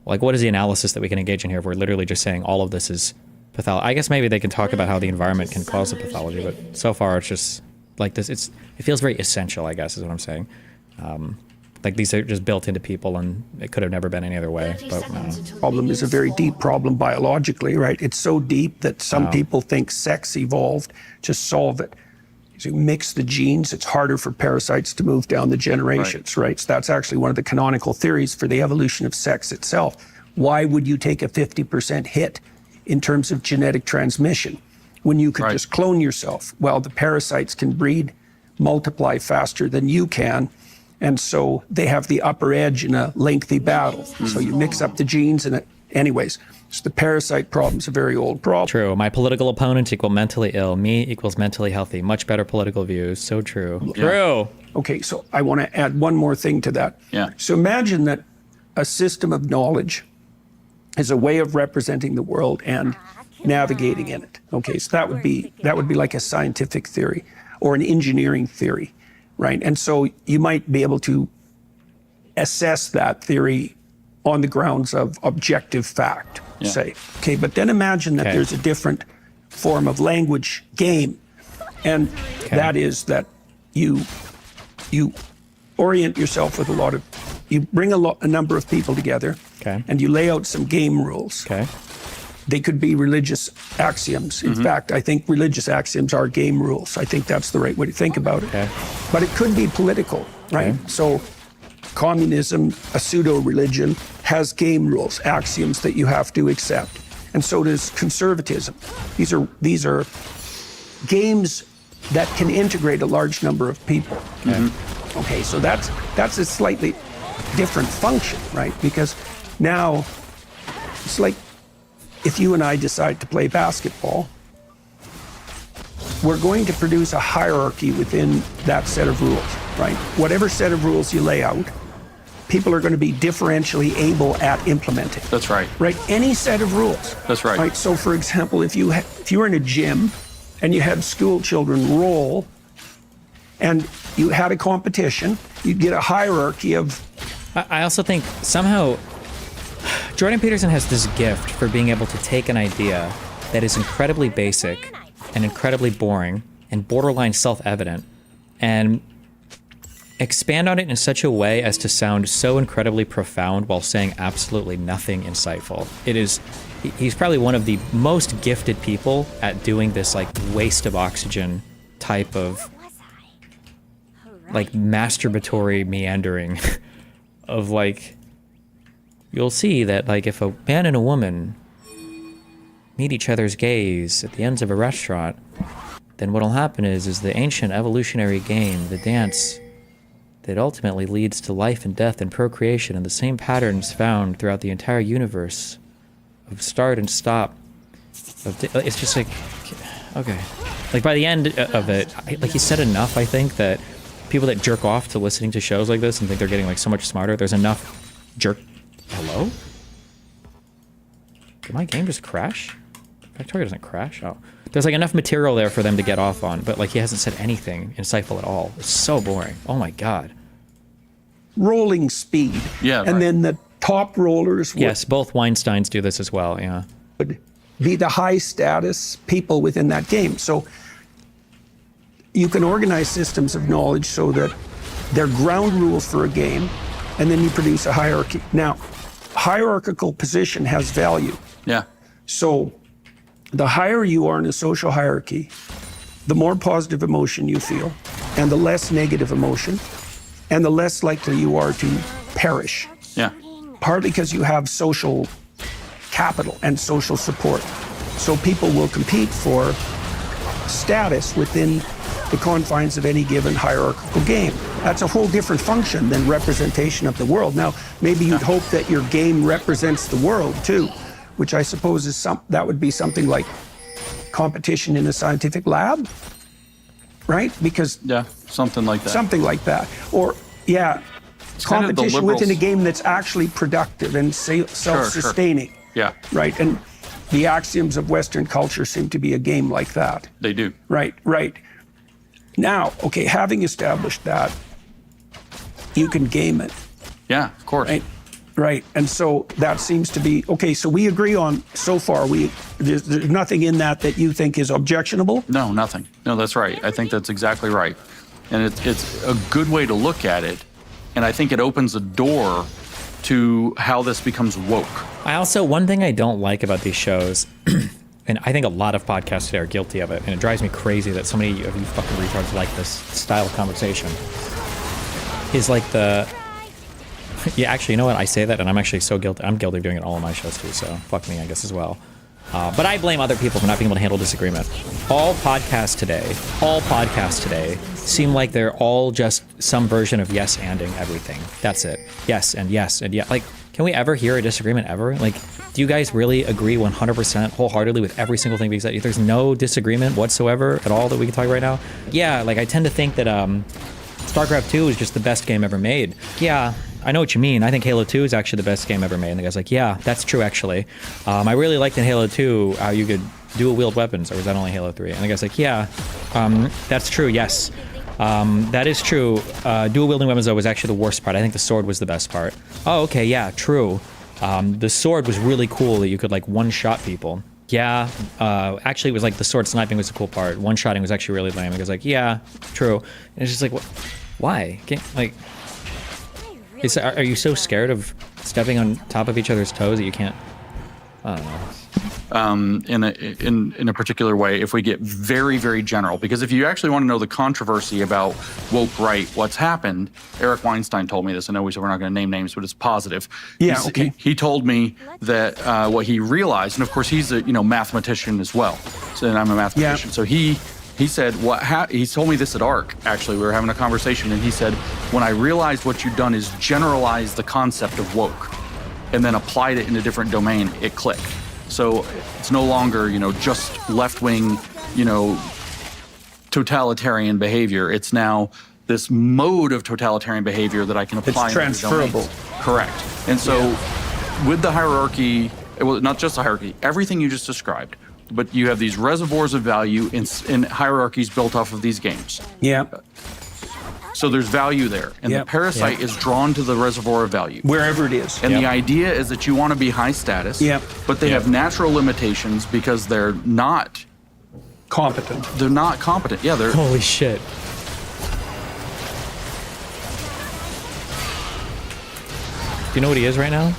what is the analysis that we can engage in here if we're literally just saying all of this is pathology? I guess maybe they can talk about how the environment can cause the pathology, but so far it's just like this. It feels very essential, I guess, is what I'm saying. Like these are just built into people and it could have never been any other way. But problem is a very deep problem biologically, right? It's so deep that some people think sex evolved to solve it. So you mix the genes, it's harder for parasites to move down the generations, right? So that's actually one of the canonical theories for the evolution of sex itself. Why would you take a 50% hit in terms of genetic transmission when you could just clone yourself? Well, the parasites can breed, multiply faster than you can, and so they have the upper edge in a lengthy battle. So you mix up the genes and anyways. So the parasite problem is a very old problem. True. My political opponent equal mentally ill. Me equals mentally healthy. Much better political views. So true. Yeah. True. Okay, so I want to add one more thing to that. Yeah. So imagine that a system of knowledge is a way of representing the world and navigating in it. Okay, so that would be like a scientific theory or an engineering theory, right? And so you might be able to assess that theory on the grounds of objective fact, say. Okay, but then imagine that there's a different form of language game, and that is that you orient yourself with you bring a number of people together, and you lay out some game rules. They could be religious axioms. In fact, I think religious axioms are game rules. I think that's the right way to think about it. But it could be political, right? So communism, a pseudo-religion, has game rules, axioms that you have to accept. And so does conservatism. These are games that can integrate a large number of people. Okay, so that's a slightly different function, right? Because now it's like if you and I decide to play basketball, we're going to produce a hierarchy within that set of rules, right? Whatever set of rules you lay out, people are going to be differentially able at implementing. That's right. Right? Any set of rules. That's right. Right. So, for example, if you're in a gym and you had school children roll, and you had a competition, you'd get a hierarchy of. I also think somehow Jordan Peterson has this gift for being able to take an idea that is incredibly basic and incredibly boring and borderline self-evident and expand on it in such a way as to sound so incredibly profound while saying absolutely nothing insightful. He's probably one of the most gifted people at doing this like waste of oxygen type of like masturbatory meandering of like, you'll see that like if a man and a woman meet each other's gaze at the ends of a restaurant, then what'll happen is the ancient evolutionary game, the dance that ultimately leads to life and death and procreation and the same patterns found throughout the entire universe of start and stop. It's just like, okay. Like by the end of it, like he said enough, I think, that people that jerk off to listening to shows like this and think they're getting like so much smarter, there's enough Hello? Did my game just crash? Factorio doesn't crash? Oh. There's like enough material there for them to get off on, but like he hasn't said anything insightful at all. It's so boring. Oh my god. Rolling speed. Yeah. And then the top rollers would, yes, both Weinsteins do this as well, yeah. Would be the high status people within that game. So you can organize systems of knowledge so that they're ground rules for a game, and then you produce a hierarchy. Now, hierarchical position has value. Yeah. So the higher you are in a social hierarchy, the more positive emotion you feel, and the less negative emotion, and the less likely you are to perish. Yeah. Partly because you have social capital and social support. So people will compete for status within the confines of any given hierarchical game. That's a whole different function than representation of the world. Now, maybe you'd hope that your game represents the world too, which I suppose is that would be something like competition in a scientific lab, right? Because yeah, something like that. Something like that, or yeah, it's competition kind of within a game that's actually productive and self-sustaining. Sure. Yeah. Right, and the axioms of Western culture seem to be a game like that. They do. Right. Now, okay, having established that, you can game it. Yeah, of course. Right. And so that seems to be, okay, so we agree on, so far, there's nothing in that you think is objectionable? No, nothing. No, that's right. I think that's exactly right. And it's a good way to look at it. And I think it opens a door to how this becomes woke. One thing I don't like about these shows, and I think a lot of podcasts today are guilty of it, and it drives me crazy that so many of you fucking retards like this style of conversation, is like yeah, actually, you know what? I say that, and I'm actually so guilty. I'm guilty of doing it all on my shows too, so fuck me, I guess, as well. But I blame other people for not being able to handle disagreement. All podcasts today seem like they're all just some version of yes-anding everything. That's it. Yes and yes and yeah. Like, can we ever hear a disagreement ever? Like, do you guys really agree 100% wholeheartedly with every single thing being said? There's no disagreement whatsoever at all that we can talk right now? Yeah, like, I tend to think that StarCraft 2 is just the best game ever made. Yeah, I know what you mean. I think Halo 2 is actually the best game ever made. And the guy's like, yeah, that's true, actually. I really liked in Halo 2 how you could dual-wield weapons, or was that only Halo 3? And the guy's like, yeah, that's true, yes. That is true. Dual-wielding weapons, though, was actually the worst part. I think the sword was the best part. Oh, okay, yeah, true. The sword was really cool that you could, like, one-shot people. Yeah, actually, it was like the sword sniping was the cool part. One-shotting was actually really lame. It was like, yeah, true. And it's just like, what? Why? Are you so scared of stepping on top of each other's toes that you can't? I don't know. In a particular way, if we get very, very general, because if you actually want to know the controversy about woke right, what's happened, Eric Weinstein told me this. I know we said we're not going to name names, but it's positive. Yeah, okay. He told me that what he realized, and of course he's a mathematician as well, and I'm a mathematician, so he He said, he told me this at ARC, actually. We were having a conversation, and he said, when I realized what you'd done is generalize the concept of woke and then applied it in a different domain, it clicked. So it's no longer, just left-wing, totalitarian behavior. It's now this mode of totalitarian behavior that I can apply. It's transferable. Correct. And so with the hierarchy, well, not just the hierarchy, everything you just described, but you have these reservoirs of value in hierarchies built off of these games. Yeah. So there's value there. And the parasite is drawn to the reservoir of value. Wherever it is. And the idea is that you want to be high status, but they have natural limitations because they're not competent. They're not competent. Yeah, they're... Holy shit. Do you know what he is right now?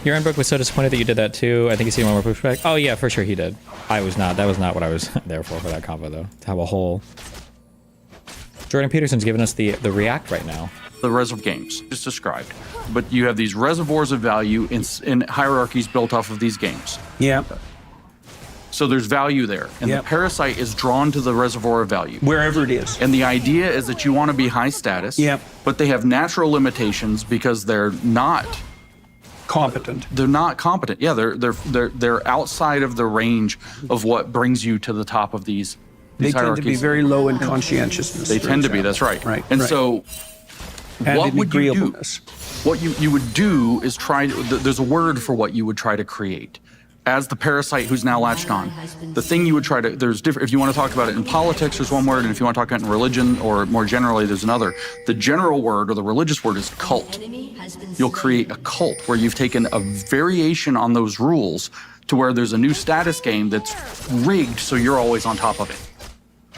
Your Book was so disappointed that you did that too. I think he's seen one more pushback. Oh yeah, for sure he did. I was not. That was not what I was there for that combo though. To have a whole... Jordan Peterson's giving us the React right now. The reservoir games, just described. But you have these reservoirs of value in hierarchies built off of these games. Yeah. So there's value there. And the parasite is drawn to the reservoir of value. Wherever it is. And the idea is that you want to be high status, but they have natural limitations because they're not competent. They're not competent. Yeah, they're outside of the range of what brings you to the top of these They tend to be very low in conscientiousness. They tend to be, that's right. And so what would you do? What you would do is there's a word for what you would try to create. As the parasite who's now latched on, the thing you would try to, there's different, if you want to talk about it in politics, there's one word, and if you want to talk about it in religion, or more generally, there's another. The general word, or the religious word, is cult. You'll create a cult where you've taken a variation on those rules to where there's a new status game that's rigged so you're always on top of it.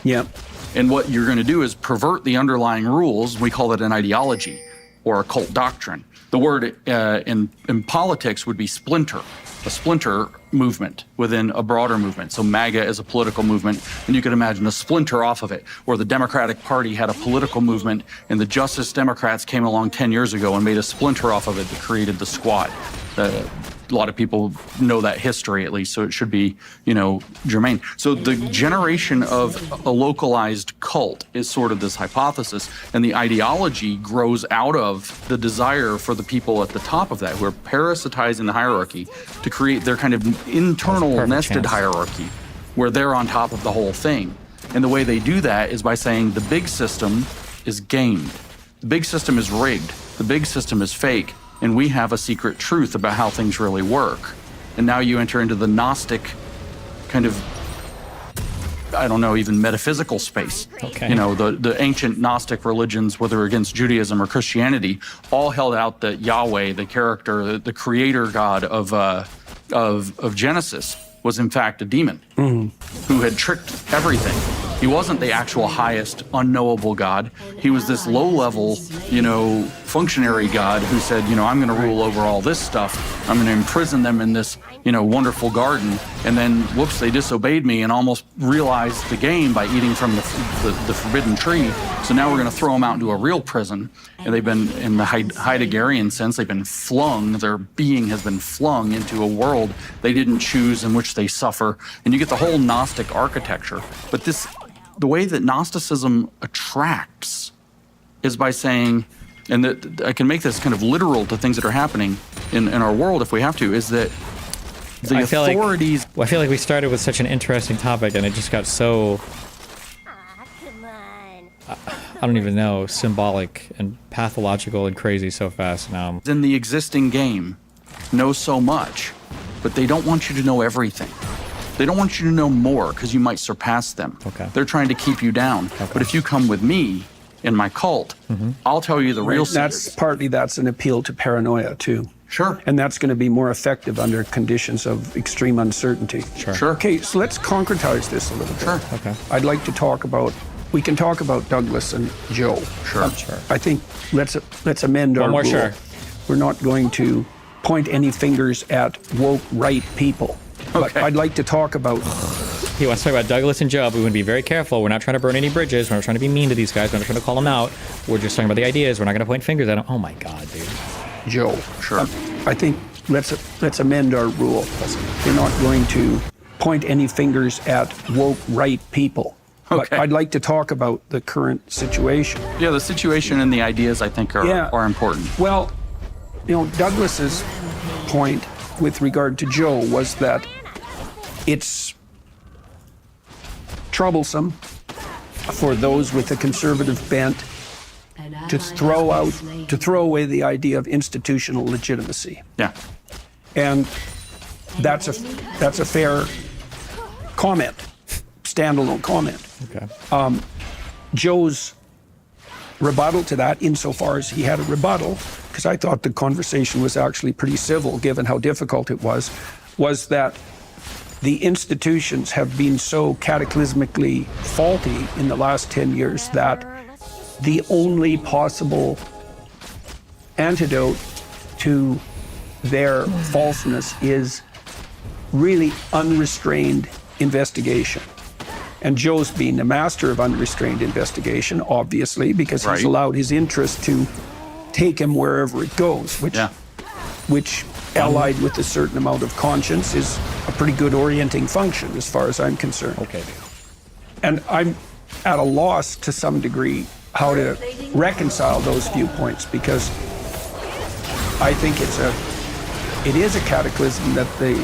Yep. And what you're going to do is pervert the underlying rules. We call it an ideology or a cult doctrine. The word in politics would be splinter, a splinter movement within a broader movement. So MAGA is a political movement, and you could imagine a splinter off of it, or the Democratic Party had a political movement, and the Justice Democrats came along 10 years ago and made a splinter off of it that created the Squad. A lot of people know that history, at least, so it should be, germane. So the generation of a localized cult is sort of this hypothesis, and the ideology grows out of the desire for the people at the top of that, who are parasitizing the hierarchy, to create their kind of internal nested hierarchy, where they're on top of the whole thing. And the way they do that is by saying the big system is gamed. The big system is rigged. The big system is fake. And we have a secret truth about how things really work. And now you enter into the Gnostic kind of, I don't know, even metaphysical space. Okay. The ancient Gnostic religions, whether against Judaism or Christianity, all held out that Yahweh, the character, the creator God of Genesis, was in fact a demon who had tricked everything. He wasn't the actual highest unknowable God. He was this low-level, functionary God who said, I'm going to rule over all this stuff. I'm going to imprison them in this, wonderful garden. And then, whoops, they disobeyed me and almost realized the game by eating from the forbidden tree. So now we're going to throw them out into a real prison. And they've been, in the Heideggerian sense, they've been flung, their being has been flung into a world they didn't choose, in which they suffer. And you get the whole Gnostic architecture. But the way that Gnosticism attracts is by saying, and I can make this kind of literal to things that are happening in our world if we have to, is that the authorities... I feel like we started with such an interesting topic and it just got so... I don't even know, symbolic and pathological and crazy so fast now. In the existing game, know so much, but they don't want you to know everything. They don't want you to know more because you might surpass them. Okay. They're trying to keep you down. Okay. But if you come with me in my cult, I'll tell you the real secrets. That's an appeal to paranoia too. Sure. And that's going to be more effective under conditions of extreme uncertainty. Sure. Okay, so let's concretize this a little bit. Sure. Okay. I'd like to talk about, we can talk about Douglas and Joe. Sure. Sure. I think let's amend our One more rule. sure. We're not going to point any fingers at woke right people. But Okay. I'd like to talk about... He wants to talk about Douglas and Joe, but we want to be very careful. We're not trying to burn any bridges. We're not trying to be mean to these guys. We're not trying to call them out. We're just talking about the ideas. We're not going to point fingers at them. Oh my God, dude. Joe. Sure. I think let's amend our rule. We're not going to point any fingers at woke right people. But I'd like to talk about the current situation. Yeah, the situation and the ideas I think are important. Well, Douglas's point with regard to Joe was that it's troublesome for those with a conservative bent to throw away the idea of institutional legitimacy. Yeah. And that's a fair comment, standalone comment. Okay. Joe's rebuttal to that, insofar as he had a rebuttal, because I thought the conversation was actually pretty civil given how difficult it was that the institutions have been so cataclysmically faulty in the last 10 years that the only possible antidote to their falseness is really unrestrained investigation. And Joe's been a master of unrestrained investigation, obviously, because he's allowed his interest to take him wherever it goes, which allied with a certain amount of conscience is a pretty good orienting function as far as I'm concerned. Okay. And I'm at a loss to some degree how to reconcile those viewpoints, because I think it is a cataclysm that the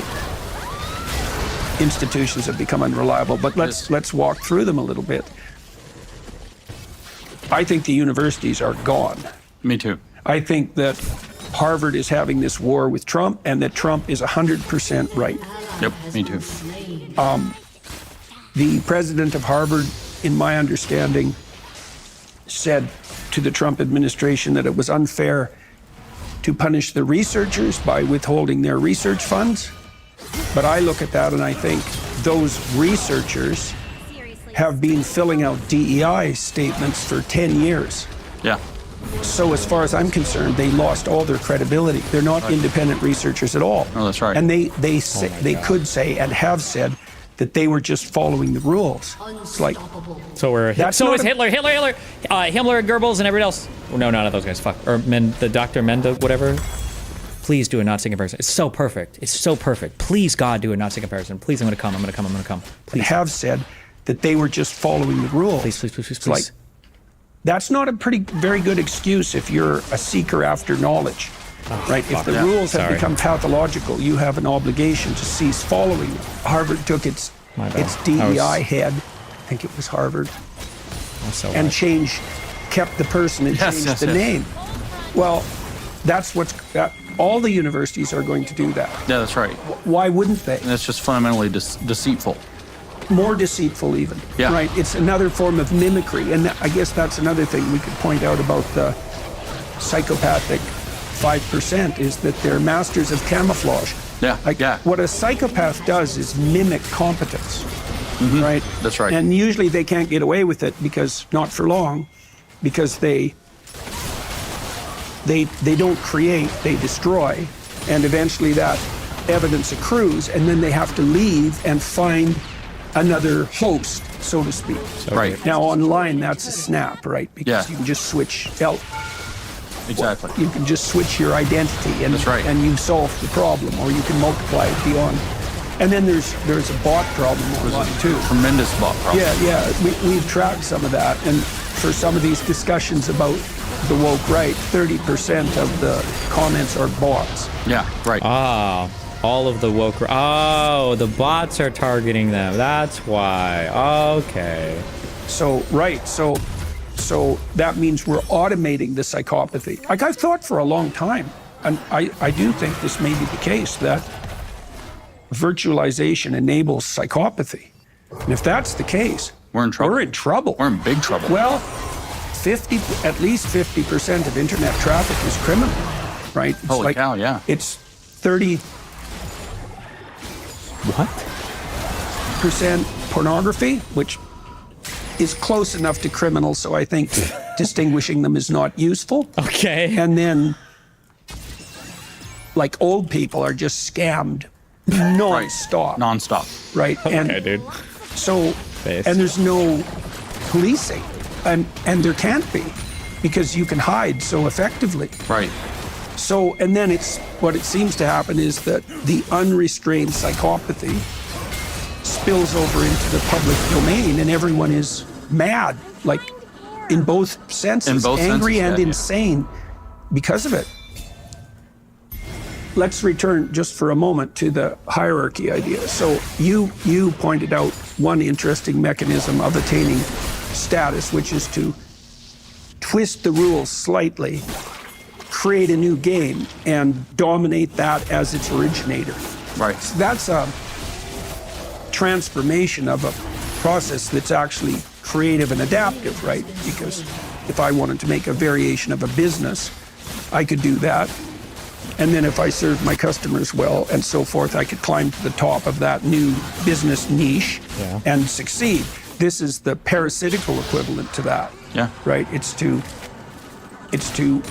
institutions have become unreliable. But let's walk through them a little bit. I think the universities are gone. Me too. I think that Harvard is having this war with Trump, and that Trump is 100% right. Yep, me too. The president of Harvard, in my understanding, said to the Trump administration that it was unfair to punish the researchers by withholding their research funds. But I look at that and I think those researchers have been filling out DEI statements for 10 years. Yeah. So as far as I'm concerned, they lost all their credibility. They're not independent researchers at all. Oh, that's right. And they could say and have said that they were just following the rules. It's like, so is Hitler, Himmler, Goebbels, and everybody else. Oh, no, none of those guys. Fuck. Or the Dr. Menda, whatever. Please do a Nazi comparison. It's so perfect. It's so perfect. Please, God, do a Nazi comparison. Please, I'm going to come. Please. Have said that they were just following the rules. Please. Like, that's not a very good excuse if you're a seeker after knowledge, right? If the rules have become pathological, you have an obligation to cease following them. Harvard took its DEI head, I think it was Harvard, and kept the person and changed the name. Well, that's all the universities are going to do that. Yeah, that's right. Why wouldn't they? And it's just fundamentally deceitful. More deceitful even, right? It's another form of mimicry. And I guess that's another thing we could point out about the psychopathic 5% is that they're masters of camouflage. What a psychopath does is mimic competence, right? That's right. And usually they can't get away with it not for long, because they don't create, they destroy. And eventually that evidence accrues, and then they have to leave and find another host, so to speak. Right. Now online, that's a snap, right? Because you can just switch Exactly. You can just switch your identity and you solve the problem, or you can multiply it beyond. And then there's a bot problem online too. Tremendous bot problem. Yeah. We've tracked some of that, and for some of these discussions about the woke right, 30% of the comments are bots. Yeah, right. All of the woke. Oh, the bots are targeting them. That's why. Okay. So that means we're automating the psychopathy. Like I've thought for a long time, and I do think this may be the case, that virtualization enables psychopathy. And if that's the case, we're in trouble. We're in trouble. We're in big trouble. Well, at least 50% of internet traffic is criminal, right? It's Holy cow, yeah. It's 30... What? % pornography, which is close enough to criminal, so I think distinguishing them is not useful. Okay. And then, like, old people are just scammed non-stop. Non-stop. Right? Okay, dude. So, and there's no policing, and there can't be, because you can hide so effectively. Right. So, and then what it seems to happen is that the unrestrained psychopathy spills over into the public domain, and everyone is mad, like in both senses, angry and insane because of it. Let's return just for a moment to the hierarchy idea. So you pointed out one interesting mechanism of attaining status, which is to twist the rules slightly, create a new game, and dominate that as its originator. Right. So that's a transformation of a process that's actually creative and adaptive, right? Because if I wanted to make a variation of a business, I could do that. And then if I served my customers well and so forth, I could climb to the top of that new business niche and succeed. This is the parasitical equivalent to that. Yeah. Right? It's to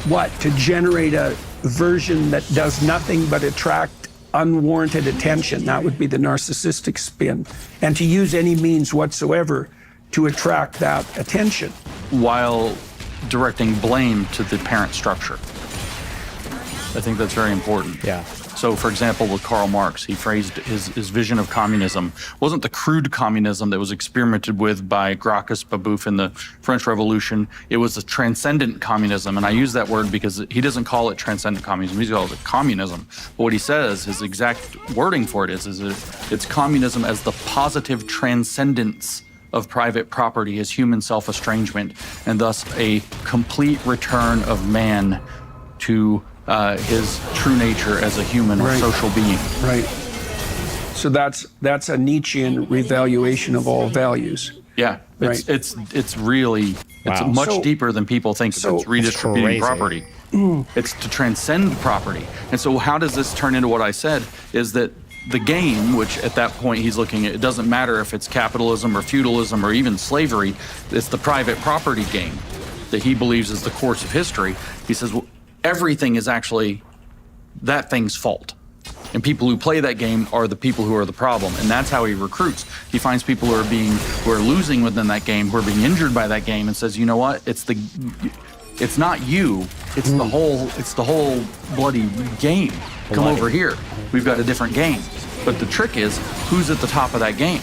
what? To generate a version that does nothing but attract unwarranted attention. That would be the narcissistic spin. And to use any means whatsoever to attract that attention. While directing blame to the parent structure. I think that's very important. Yeah. So, for example, with Karl Marx, he phrased his vision of communism wasn't the crude communism that was experimented with by Gracchus Babeuf in the French Revolution. It was a transcendent communism, and I use that word because he doesn't call it transcendent communism. He calls it communism. But what he says, his exact wording for it is it's communism as the positive transcendence of private property as human self-estrangement, and thus a complete return of man to his true nature as a human or social being. Right. So that's a Nietzschean revaluation of all values. Yeah, it's really it's much deeper than people think. It's redistributing property. It's to transcend property. And so how does this turn into what I said is that the game, which at that point he's looking at, it doesn't matter if it's capitalism or feudalism or even slavery, it's the private property game that he believes is the course of history. He says, well, everything is actually that thing's fault. And people who play that game are the people who are the problem. And that's how he recruits. He finds people who are losing within that game, who are being injured by that game, and says, you know what? It's not you, it's the whole bloody game. Come over here. We've got a different game. But the trick is, who's at the top of that game?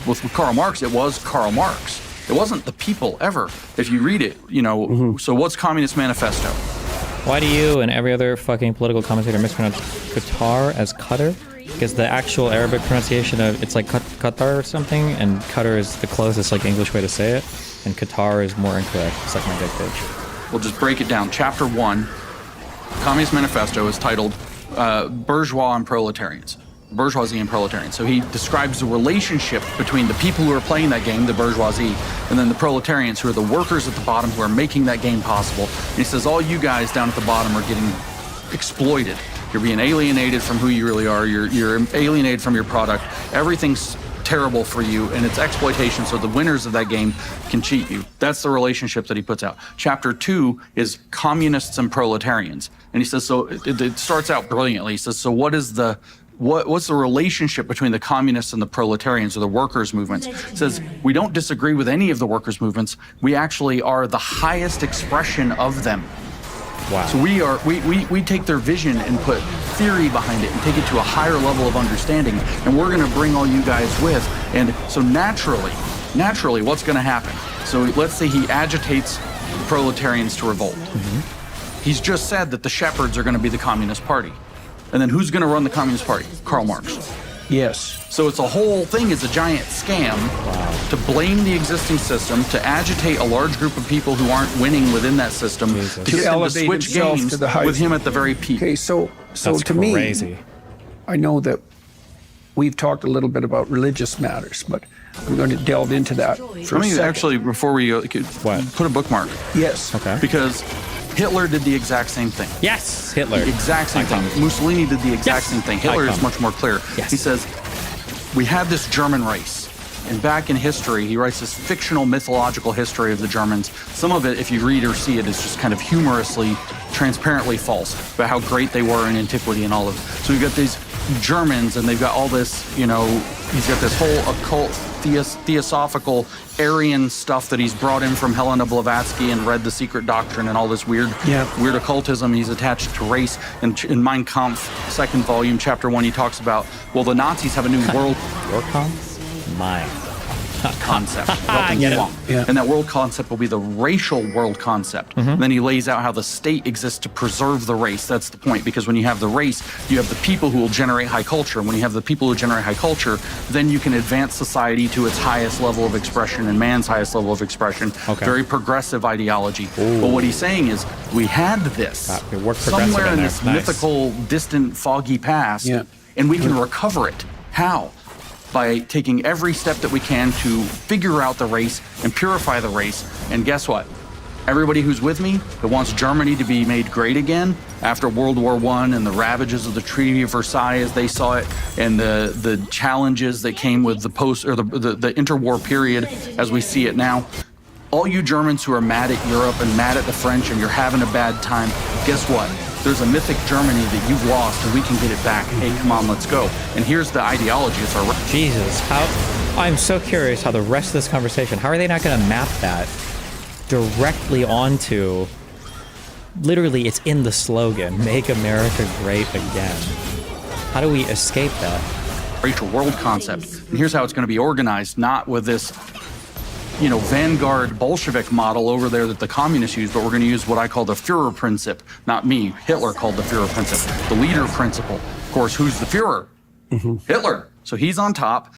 With Karl Marx, it was Karl Marx. It wasn't the people ever. If you read it, so what's Communist Manifesto? Why do you and every other fucking political commentator mispronounce Qatar as Qatar? Because the actual Arabic pronunciation of it's like Qatar or something, and Qatar is the closest like English way to say it, and Qatar is more incorrect. It's like my dick bitch. We'll just break it down. Chapter 1, Communist Manifesto, is titled Bourgeois and Proletarians. Bourgeoisie and proletarians. So he describes the relationship between the people who are playing that game, the bourgeoisie, and then the proletarians, who are the workers at the bottom who are making that game possible. And he says, all you guys down at the bottom are getting exploited. You're being alienated from who you really are. You're alienated from your product. Everything's terrible for you, and it's exploitation, so the winners of that game can cheat you. That's the relationship that he puts out. Chapter 2 is communists and proletarians. And he says, so it starts out brilliantly. He says, so what's the relationship between the communists and the proletarians or the workers' movements? It says, we don't disagree with any of the workers' movements. We actually are the highest expression of them. Wow. So we take their vision and put theory behind it and take it to a higher level of understanding, and we're going to bring all you guys with. And so naturally, what's going to happen? So let's say he agitates the proletarians to revolt. Mm-hmm. He's just said that the shepherds are going to be the Communist Party. And then who's going to run the Communist Party? Karl Marx. Yes. So it's a whole thing is a giant scam to blame the existing system, to agitate a large group of people who aren't winning within that system, to get them to switch games to the with him at the very peak. Okay, so That's to crazy. me, I know that we've talked a little bit about religious matters, but I'm going to delve into that for a second. Actually, before we go, put a bookmark. Yes. Okay. Because Hitler did the exact same thing. Yes, Hitler. The exact same thing. Mussolini did the exact same thing. Hitler is much more clear. Yes. He says, we had this German race. And back in history, he writes this fictional mythological history of the Germans. Some of it, if you read or see it, is just kind of humorously, transparently false about how great they were in antiquity and all of it. So we've got these Germans, and they've got all this, he's got this whole occult, theosophical, Aryan stuff that he's brought in from Helena Blavatsky and read The Secret Doctrine and all this weird occultism. He's attached to race. And in Mein Kampf, second volume, chapter 1, he talks about, well, the Nazis have a new world. Your Kampf? mine. Concept. I get it. And that world concept will be the racial world concept. And then he lays out how the state exists to preserve the race. That's the point, because when you have the race, you have the people who will generate high culture. And when you have the people who generate high culture, then you can advance society to its highest level of expression and man's highest level of expression. Very progressive ideology. But what he's saying is, we had this somewhere in this mythical, distant, foggy past, and we can recover it. How? By taking every step that we can to figure out the race and purify the race. And guess what? Everybody who's with me that wants Germany to be made great again after World War I and the ravages of the Treaty of Versailles as they saw it, and the challenges that came with the the interwar period as we see it now. All you Germans who are mad at Europe and mad at the French and you're having a bad time, guess what? There's a mythic Germany that you've lost and we can get it back. Hey, come on, let's go. And here's the ideology. It's our Jesus, I'm so curious how the rest of this conversation, how are they not going to map that directly onto, literally it's in the slogan, Make America Great Again. How do we escape that? Racial world concept. And here's how it's going to be organized, not with this vanguard Bolshevik model over there that the communists use, but we're going to use what I call the Führer principle. Not me, Hitler called the Führer principle, the leader principle. Of course, who's the Führer? Hitler. So he's on top.